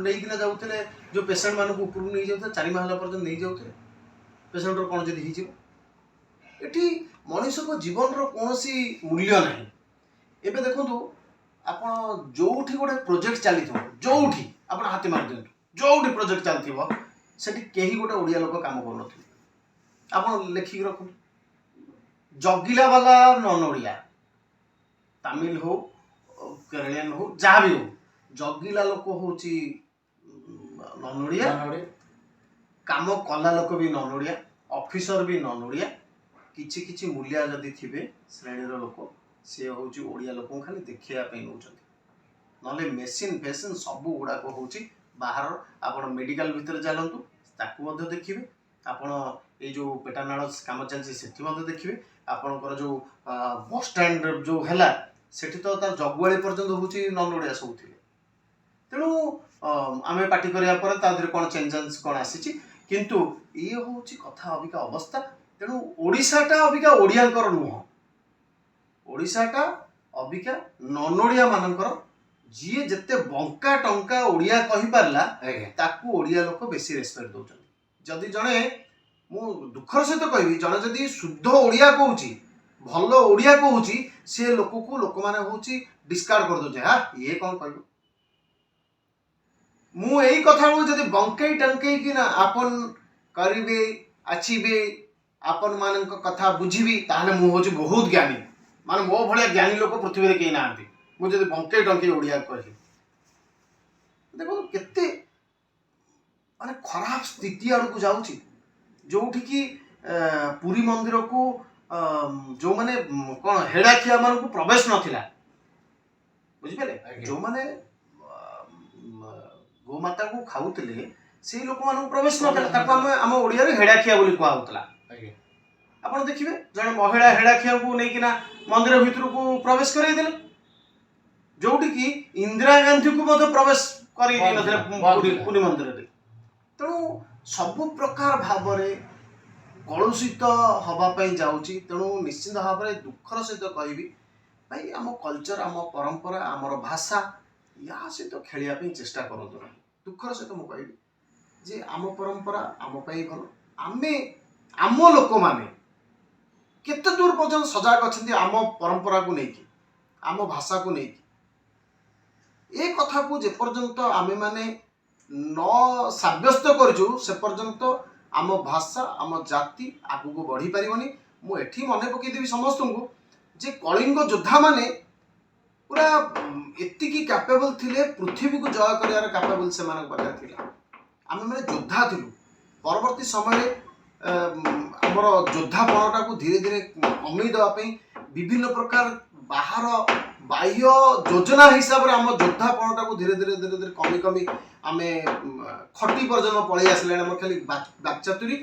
ନେଇକିନା ଯାଉଥିଲେ ଯେଉଁ ପେସେଣ୍ଟ ମାନଙ୍କୁ ଉପରକୁ ନେଇଯାଉଥିଲେ 4 ମହଲା ପର୍ଯ୍ୟନ୍ତ ନେଇଯାଉଥିଲେ ପେସେଣ୍ଟର କ'ଣ ଯଦି ହେଇଯିବ। ଏଠି ମଣିଷଙ୍କ ଜୀବନର କୌଣସି ମୂଲ୍ୟ ନାହିଁ। ଏବେ ଦେଖନ୍ତୁ ଆପଣ ଯୋଉଠି ଗୋଟେ ପ୍ରୋଜେକ୍ଟ ଚାଲିଥିବ ଯୋଉଠି ଆପଣ ହାତୀ ମାରି ଦିଅନ୍ତୁ ଯୋଉଠି ପ୍ରୋଜେକ୍ଟ ଚାଲିଥିବ ସେଠି କେହି ଗୋଟେ ଓଡ଼ିଆ ଲୋକ କାମ କରୁନଥିବେ। ଆପଣ ଲେଖିକି ରଖନ୍ତୁ ଜଗିଲା ବାଲା ନନ୍ ଓଡ଼ିଆ ତାମିଲ ହଉ କେରଳିଆନ ହଉ ଯାହା ବି ହଉ ଜଗିଲା ଲୋକ ହେଉଛି ନନ୍ ଓଡ଼ିଆ କାମ କଲା ଲୋକ ବି ନନ୍ ଓଡ଼ିଆ ଅଫିସର ବି ନନ୍ ଓଡ଼ିଆ କିଛି କିଛି ମୂଲିଆ ଯଦି ଥିବେ ଶ୍ରେଣୀର ଲୋକ ସେ ହେଉଛି ଓଡ଼ିଆ ଲୋକଙ୍କୁ ଖାଲି ଦେଖିବା ପାଇଁ ନେଉଛନ୍ତି। ନହେଲେ ମେସିନ୍ ଫେସିନ୍ ସବୁ ଗୁଡ଼ାକ ହେଉଛି ବାହାର। ଆପଣ ମେଡ଼ିକାଲ ଭିତରେ ଚାଲନ୍ତୁ ତାକୁ ମଧ୍ୟ ଦେଖିବେ। ଆପଣ ଏଇ ଯେଉଁ ପେଟାନାଳ କାମ ଚାଲିଛି ସେଠି ମଧ୍ୟ ଦେଖିବେ। ଆପଣଙ୍କର ଯେଉଁ ବସଷ୍ଟାଣ୍ଡ ଯେଉଁ ହେଲା ସେଠି ତ ତାର ଜଗୁଆଳି ପର୍ଯ୍ୟନ୍ତ ହେଉଛି ନନ୍ ଓଡ଼ିଆ ସବୁ ଥିଲେ। ତେଣୁ ଆମେ ପାର୍ଟି କରିବା ପରେ ତା ଦେହରେ କ'ଣ ଚେଞ୍ଜେସ୍ କ'ଣ ଆସିଛି କିନ୍ତୁ ଇଏ ହେଉଛି କଥା ଅବିକା ଅବସ୍ଥା। ତେଣୁ ଓଡ଼ିଶାଟା ଅବିକା ଓଡ଼ିଆଙ୍କର ନୁହଁ। ଓଡ଼ିଶାଟା ଅବିକା ନନ୍ ଓଡ଼ିଆ ମାନଙ୍କର। ଯିଏ ଯେତେ ବଙ୍କା ଟଙ୍କା ଓଡ଼ିଆ କହିପାରିଲା ତାକୁ ଓଡ଼ିଆ ଲୋକ ବେଶୀ ରେସ୍ପେକ୍ଟ ଦେଉଛନ୍ତି। ଯଦି ଜଣେ ମୁଁ ଦୁଃଖର ସହିତ କହିବି ଜଣେ ଯଦି ଶୁଦ୍ଧ ଓଡ଼ିଆ କହୁଛି ଭଲ ଓଡ଼ିଆ କହୁଛି ସେ ଲୋକକୁ ଲୋକମାନେ ହେଉଛି ଡିସକାର୍ଡ କରିଦେଉଛି। ଇଏ କ'ଣ କହିବ। ମୁଁ ଏଇ କଥାକୁ ଯଦି ବଙ୍କେଇ ଟଙ୍କେଇକି ନା ଆପଣ କରିବେ ଆସିବେ ଆପଣ ମାନଙ୍କ କଥା ବୁଝିବି ତାହେଲେ ମୁଁ ହେଉଛି ବହୁତ ଜ୍ଞାନୀ। ମାନେ ମୋ ଭଳିଆ ଜ୍ଞାନୀ ଲୋକ ପୃଥିବୀରେ କେହି ନାହାନ୍ତି। ମୁଁ ଯଦି ବଙ୍କେଇ ଟଙ୍କେଇ ଓଡ଼ିଆ କହିବି ଦେଖନ୍ତୁ କେତେ ମାନେ ଖରାପ ସ୍ଥିତି ଆଡ଼କୁ ଯାଉଛି। ଯୋଉଠିକି ପୁରୀ ମନ୍ଦିରକୁ ଯେଉଁମାନେ କ'ଣ ହେଡ଼ାଖିଆ ମାନଙ୍କୁ ପ୍ରବେଶ ନଥିଲା ବୁଝିପାରିଲେ। ଯେଉଁମାନେ ଗୋମାତାକୁ ଖାଉଥିଲେ ସେଇ ଲୋକମାନଙ୍କୁ ପ୍ରବେଶ ନଥିଲା ତାକୁ ଆମେ ଆମ ଓଡ଼ିଆରେ ହେଡ଼ାଖିଆ ବୋଲି କୁହାହେଉଥିଲା। ଆପଣ ଦେଖିବେ ଜଣେ ମହିଳା ହେଡ଼ାଖିଆକୁ ନେଇକିନା ମନ୍ଦିର ଭିତରକୁ ପ୍ରବେଶ କରାଇଦେଲେ ଯୋଉଠିକି ଇନ୍ଦିରା ଗାନ୍ଧୀକୁ ମଧ୍ୟ ପ୍ରବେଶ କରାଇ ଦେଇନଥିଲେ ପୁରୀ ମନ୍ଦିରରେ। ତେଣୁ ସବୁ ପ୍ରକାର ଭାବରେ କଳୁଷିତ ହେବା ପାଇଁ ଯାଉଛି। ତେଣୁ ନିଶ୍ଚିତ ଭାବରେ ଦୁଃଖର ସହିତ କହିବି ଭାଇ ଆମ କଲଚର ଆମ ପରମ୍ପରା ଆମର ଭାଷା ୟା ସହିତ ଖେଳିବା ପାଇଁ ଚେଷ୍ଟା କରନ୍ତୁ ନାହିଁ। ଦୁଃଖର ସହିତ ମୁଁ କହିବି ଯେ ଆମ ପରମ୍ପରା ଆମ ପାଇଁ ଭଲ। ଆମେ ଆମ ଲୋକମାନେ କେତେ ଦୂର ପର୍ଯ୍ୟନ୍ତ ସଜାଗ ଅଛନ୍ତି ଆମ ପରମ୍ପରାକୁ ନେଇକି ଆମ ଭାଷାକୁ ନେଇକି। ଏ କଥାକୁ ଯେପର୍ଯ୍ୟନ୍ତ ଆମେମାନେ ନ ସାବ୍ୟସ୍ତ କରିଛୁ ସେ ପର୍ଯ୍ୟନ୍ତ ଆମ ଭାଷା ଆମ ଜାତି ଆଗକୁ ବଢ଼ିପାରିବନି। ମୁଁ ଏଠି ମନେ ପକାଇଦେବି ସମସ୍ତଙ୍କୁ ଯେ କଳିଙ୍ଗ ଯୋଦ୍ଧାମାନେ ପୁରା ଏତିକି କ୍ୟାପେବଲ୍ ଥିଲେ ପୃଥିବୀକୁ ଜୟ କରିବାର କ୍ୟାପେବଲ୍ ସେମାନଙ୍କ ପାଖରେ ଥିଲା। ଆମେମାନେ ଯୋଦ୍ଧା ଥିଲୁ। ପରବର୍ତ୍ତୀ ସମୟରେ ଆମର ଯୋଦ୍ଧାପଣଟାକୁ ଧୀରେ ଧୀରେ କମେଇ ଦେବା ପାଇଁ ବିଭିନ୍ନ ପ୍ରକାର ବାହାର ବାହ୍ୟ ଯୋଜନା ହିସାବରେ ଆମ ଯୋଦ୍ଧାପଣଟାକୁ ଧୀରେ ଧୀରେ କମି କମି ଆମେ ଖଟି ପର୍ଯ୍ୟନ୍ତ ପଳେଇ ଆସିଲାଣି। ଆମର ଖାଲି ବାକ୍ଚାତୁରୀ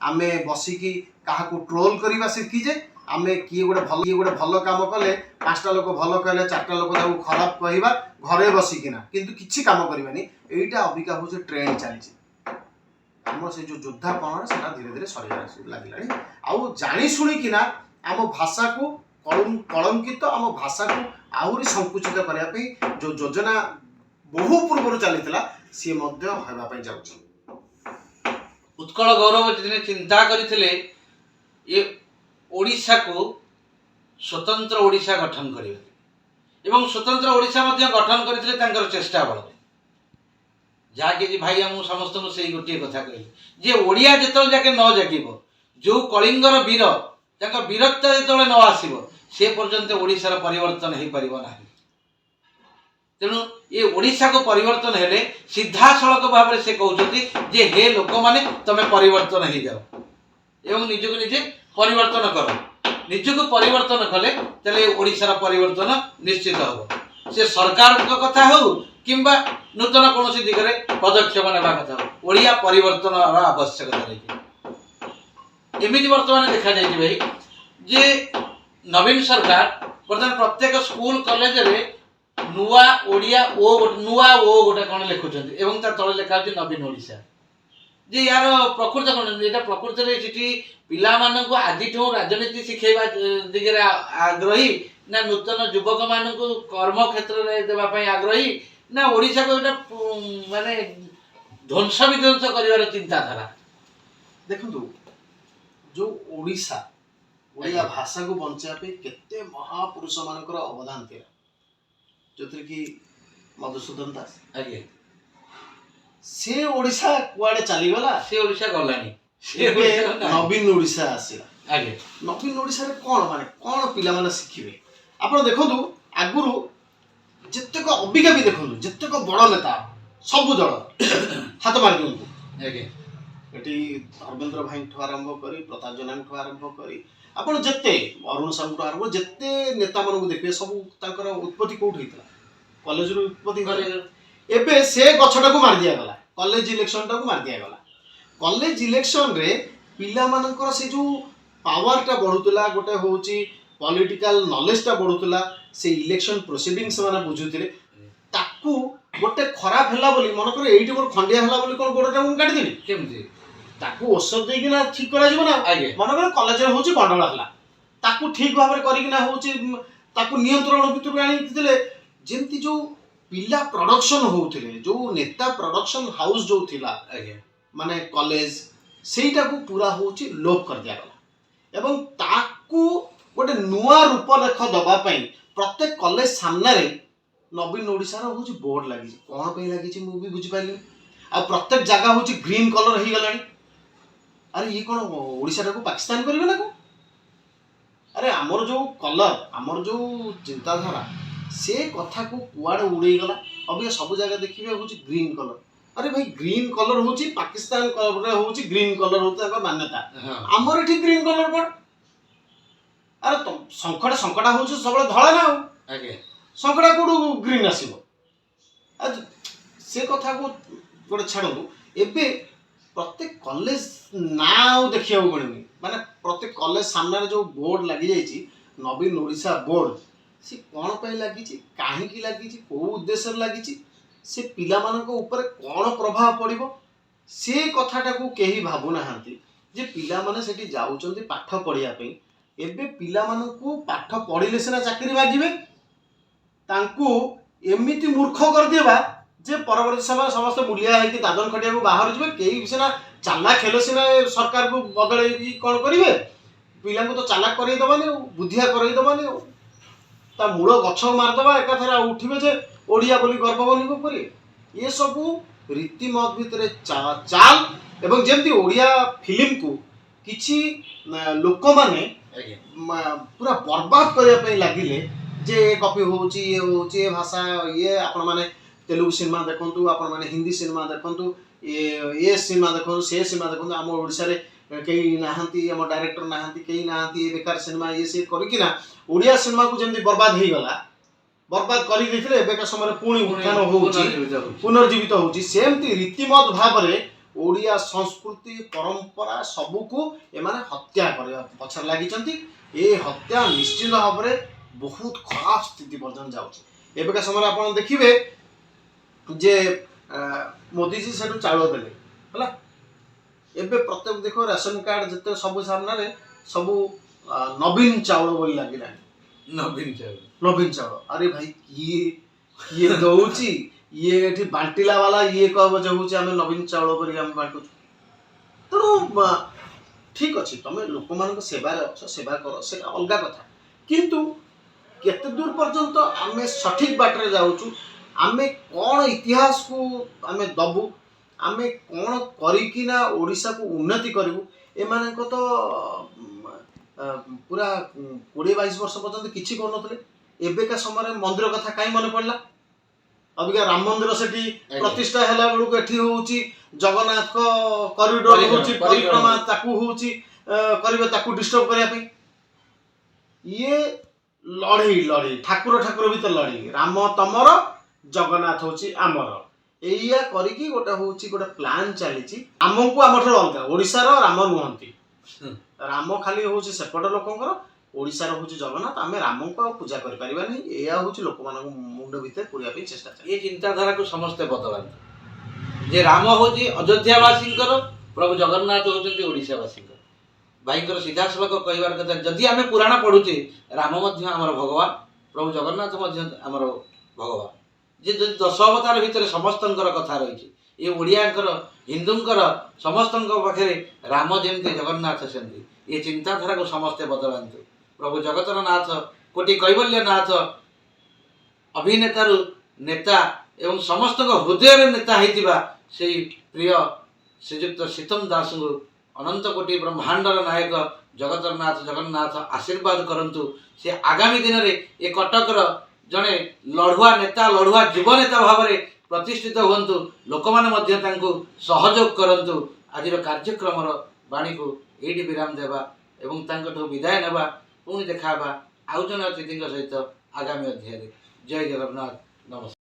ଆମେ ବସିକି କାହାକୁ ଟ୍ରୋଲ୍ କରିବା ଶିଖିଛେ। ଆମେ କିଏ ଗୋଟେ ଭଲ କାମ କଲେ 5ଟା ଲୋକ ଭଲ କହିଲେ 4ଟା ଲୋକ ତାକୁ ଖରାପ କହିବା ଘରେ ବସିକିନା କିନ୍ତୁ କିଛି କାମ କରିବାନି। ଏଇଟା ଅବିକା ହେଉଛି ଟ୍ରେଣ୍ଡ ଚାଲିଛି। आम से जो योद्धापन से धीरे धीरे सर लगे आउ जानी शुणिकिना आम भाषा को कलंकित आम भाषा को आहरी संकुचित करने जो योजना बहु पूर्व चली सी होगापी जाऊँ उत्कल गौरव जितने चिंता करते ये ओडिशा को स्वतंत्र ओडिशा गठन करेंगे एवं स्वतंत्र ओडिशा गठन करते चेष्टा बल जहाँकि भाई आम समस्त से गोटे कथा कहली जे ओडिया जो जाके न जगिब जो कलिंगर वीर वीरत्व जो न आसब से पर्यंत ओडिशार परिवर्तन हो पार ना तेणु ये ओडिशा को परिवर्तन हेले सीधा सड़क भाव से कहते जे हे लोक मैंने तुम परिवर्तन हो जाओ एवं निजक निजे परिवर्तन कर निजक परिवर्तन कले तेल ओडिशार परिवर्तन निश्चित हम से सरकार कथा हो किंबा नूतन कौन दिगरे पदक्षेप नेबा कथा हो ओडिया परिवर्तन आवश्यकता रही एमती बर्तमान देखा जाए भाई जे नवीन सरकार बर्तमान प्रत्येक स्कूल कॉलेज रे नुआ ओडिया ओ गोटे कौन लिखुंट एवं तले लिखा नवीन ओडिशा जे यार प्रकृत कौन यहाँ प्रकृत में पिला मानक आदि राजनीति शिखेबा दिगरे आग्रही ना नूतन युवक मान कर्म क्षेत्र में देवाई आग्रही ना ओडिशा को माने ध्वंस विध्वंस कर चिंताधारा देखो जो ओडिशा ओडिया भाषा को बचाई केते महापुरुष मानकर अवदान थिला जो कि मधुसूदन दास आगे से ओडिशा कुआडे चली गला से ओडिशा गलानी नवीन ओडिशा आसिला आगे नवीन ओडिशा रे कोन माने कोन पिला माने शिखिबे आपण देखंतु आगुरु जत्तेक अबिका भी देखंतु जत्तेक बड़ नेता सब दल हाथ मार दियंतु आगे एटी धर्मेंद्र भाई ठो आरंभ करी प्रताप जेना ठो आरंभ करी आपण जत्ते अरुण साहू ठो आरंभ जत्ते नेता मानकु देखबे सब ताकर उत्पत्ति कोठ हेतला कॉलेज रो उत्पत्ति एबे से गछटा को मार दिया गला कॉलेज इलेक्शन टा को मार दिया गला कॉलेज इलेक्शन रे पिला मानकर से जो पावर टा बढ़ुतला गोटे होची पॉलिटिकल नॉलेज टा बढ़ुतला से इलेक्शन प्रोसीडिंग्स माने बुझुतिले ताकू गोटे खराब हला बोली मन कर एइटी मोर खंडिया हला बोली कोन गोडटा मु काटी देबी केमती ताकू औषध देकी ना ठीक करा जिवो ना आगे मन कर कॉलेज रे होची गंडल हला ताकू ठीक भाव रे करी कि ना होची ताकू नियंत्रण भितर आनी दिले जेंती जो पिला प्रोडक्शन होउथिले जो नेता प्रोडक्शन हाउस जो थिला आगे माने कॉलेज सेटा को पूरा होची लोप कर दिया गला एवं ताकू गोटे नुआ रूपरेख दबा प्रत्येक कॉलेज सामने नवीन ओडिशा हूँ बोर्ड लगी कौन पे लगी मुझे बुझीपारे आ प्रत्येक जगह हूँ ग्रीन कलर हो गला अरे ये कौन ओडिशा को पाकिस्तान करेंगे ना को अरे आमर जो कलर आमर जो चिंताधारा से कथा को कुआड़े उड़े गला अब ये सब जगह देखिए हूँ ग्रीन कलर अरे भाई ग्रीन कलर हूँ पाकिस्तान हूँ ग्रीन कलर होता मान्यता आमर ये ग्रीन कलर कौन अरे तो संकटा संकटा हूँ सब धड़ा ना आगे संकटा कौटू ग्रीन आसो से कथा को गोटे छाड़ू एबे प्रत्येक कॉलेज ना देखा पड़े माने प्रत्येक कॉलेज सामने जो बोर्ड लगी जाइए नवीन ओडिशा बोर्ड सी कौन पे लगी कहीं लगी कौ उद्देश्य लगी से पिला मानक ऊपर कौन प्रभाव पड़ो से कथाटा को कहीं भावुना जे पिला माने सेठी जाउचंती पाठ पढ़िया पे एबे पिला मानकू पाठ पढ़िले सिना चाकरी मागिबे तांकू एमिति मूर्ख कर देबा जे परवर्ती समय समस्त मुलिया है कि दादन खटिया को बाहर जबे केही सिना चाला खेल सिना सरकार को बदले कौन करिवे पिला को तो चालाक करई दबानी बुद्धिया करई दबानी ता मूल गछ मार दबा एकाथरा उठिबे जे ओडिया बोली गर्व बोली को करी ये सब रीति मत भितर चाल एवं जेमती ओडिया फिल्म को किछि लोक माने पूरा बर्बाद करने लगिले जे कॉपी होची ये भाषा ये आपण माने तेलुगु सिनेमा देखंतु आपण माने हिंदी सिनेमा देखंतु ये सिनेमा देखंतु से सिनेमा देखंतु हम ओडिसा रे कई नाहंती हम डायरेक्टर नाहंती कई नाहंती ये बेकार सिनेमा ये से करी ना ओडिया सिनेमा को जेमती बर्बाद हे गला बर्बाद करी देथिले एबेका समय पुणी उत्थान होउची पुनर्जीवित होउची सेमती रीतिमत भाव रे ओडिया संस्कृति परंपरा सबको एमाने हत्या कर पछर लागिचंती ए हत्या निश्चित भाव में बहुत खराब स्थिति पर्यटन जाउची एबेका समय आपण देखिबे जे मोदी जी सेटु चाउल देले हला ଏବେ ପ୍ରତ୍ୟେକ ଦେଖ ରାସନ କାର୍ଡ ଯେତେ ସବୁ ସାମ୍ନାରେ ସବୁ ନବୀନ ଚାଉଳ ବୋଲି ଲାଗିଲାଣି। ନବୀନ ଚାଉଳ ନବୀନ ଚାଉଳ ଆରେ ଭାଇ କିଏ କିଏ ଦଉଛି ଇଏ ଏଠି ବାଣ୍ଟିଲା ବାଲା ଇଏ କହିବ ଯେ ହଉଛି ଆମେ ନବୀନ ଚାଉଳ କରିକି ଆମେ ବାଣ୍ଟୁଛୁ। ତେଣୁ ଠିକ ଅଛି ତମେ ଲୋକମାନଙ୍କ ସେବାରେ ଅଛ ସେବା କର ସେଇଟା ଅଲଗା କଥା, କିନ୍ତୁ କେତେ ଦୂର ପର୍ଯ୍ୟନ୍ତ ଆମେ ସଠିକ ବାଟରେ ଯାଉଛୁ, ଆମେ କ'ଣ ଇତିହାସକୁ ଆମେ ଦବୁ, ଆମେ କ'ଣ କରିକିନା ଓଡ଼ିଶାକୁ ଉନ୍ନତି କରିବୁ। ଏମାନଙ୍କ ତ ପୁରା 20-22 ବର୍ଷ ପର୍ଯ୍ୟନ୍ତ କିଛି କରୁନଥିଲେ। ଏବେକା ସମୟରେ ମନ୍ଦିର କଥା କାହିଁ ମନେ ପଡ଼ିଲା? ଅବିକା ରାମ ମନ୍ଦିର ସେଠି ପ୍ରତିଷ୍ଠା ହେଲା ବେଳକୁ ଏଠି ହଉଛି ଜଗନ୍ନାଥଙ୍କ କରିଡୋର ହଉଛି ପରିକ୍ରମା ତାକୁ ହଉଛି କରିବେ, ତାକୁ ଡିଷ୍ଟର୍ବ କରିବା ପାଇଁ ଇଏ ଲଢ଼େଇ ଠାକୁର ଭିତରେ ଲଢ଼େଇ, ରାମ ତମର ଜଗନ୍ନାଥ ହଉଛି ଆମର, ଏଇଆ କରିକି ଗୋଟେ ହଉଛି ଗୋଟେ ପ୍ଲାନ୍ ଚାଲିଛି। ରାମଙ୍କୁ ଆମଠାରୁ ଅଲଗା, ଓଡ଼ିଶାର ରାମ ନୁହନ୍ତି। ରାମ ଖାଲି ହଉଛି ସେପଟ ଲୋକଙ୍କର, ଓଡ଼ିଶାର ହଉଛି ଜଗନ୍ନାଥ। ଆମେ ରାମଙ୍କୁ ଆଉ ପୂଜା କରିପାରିବାନି, ଏଇଆ ହଉଛି ଲୋକମାନଙ୍କ ମୁଣ୍ଡ ଭିତରେ ପୁରେଇବା ପାଇଁ ଚେଷ୍ଟା ଚାଲିଛି। ଏ ଚିନ୍ତାଧାରାକୁ ସମସ୍ତେ ବଦଳାନ୍ତୁ ଯେ ରାମ ହଉଛି ଅଯୋଧ୍ୟାବାସୀଙ୍କର, ପ୍ରଭୁ ଜଗନ୍ନାଥ ହଉଛନ୍ତି ଓଡ଼ିଶାବାସୀଙ୍କର। ଭାଇଙ୍କର ସିଧାସଳଖ କହିବାର କଥା, ଯଦି ଆମେ ପୁରାଣ ପଢୁଛେ ରାମ ମଧ୍ୟ ଆମର ଭଗବାନ, ପ୍ରଭୁ ଜଗନ୍ନାଥ ମଧ୍ୟ ଆମର ଭଗବାନ। ଯେ ଯଦି 10 ଅବତାର ଭିତରେ ସମସ୍ତଙ୍କର କଥା ରହିଛି, ଏ ଓଡ଼ିଆଙ୍କର ହିନ୍ଦୁଙ୍କର ସମସ୍ତଙ୍କ ପାଖରେ ରାମ ଯେମିତି ଜଗନ୍ନାଥ ସେମିତି। ଏ ଚିନ୍ତାଧାରାକୁ ସମସ୍ତେ ବଦଳାନ୍ତୁ। ପ୍ରଭୁ ଜଗତର ନାଥ, କୋଟି କୈବଲ୍ୟ ନାଥ, ଅଭିନେତାରୁ ନେତା ଏବଂ ସମସ୍ତଙ୍କ ହୃଦୟରେ ନେତା ହେଇଥିବା ସେଇ ପ୍ରିୟ ଶ୍ରୀଯୁକ୍ତ ଶୀତମ ଦାସଙ୍କୁ ଅନନ୍ତ କୋଟି ବ୍ରହ୍ମାଣ୍ଡର ନାୟକ ଜଗତର ନାଥ ଜଗନ୍ନାଥ ଆଶୀର୍ବାଦ କରନ୍ତୁ। ସେ ଆଗାମୀ ଦିନରେ ଏ କଟକର ଜଣେ ଲଢ଼ୁଆ ନେତା, ଲଢ଼ୁଆ ଯୁବ ନେତା ଭାବରେ ପ୍ରତିଷ୍ଠିତ ହୁଅନ୍ତୁ। ଲୋକମାନେ ମଧ୍ୟ ତାଙ୍କୁ ସହଯୋଗ କରନ୍ତୁ। ଆଜିର କାର୍ଯ୍ୟକ୍ରମର ବାଣୀକୁ ଏଇଠି ବିରାମ ଦେବା ଏବଂ ତାଙ୍କଠୁ ବିଦାୟ ନେବା। ପୁଣି ଦେଖା ହେବା ଆଉ ଜଣେ ଅତିଥିଙ୍କ ସହିତ ଆଗାମୀ ଅଧ୍ୟାୟରେ। ଜୟ ଜଗନ୍ନାଥ, ନମସ୍କାର।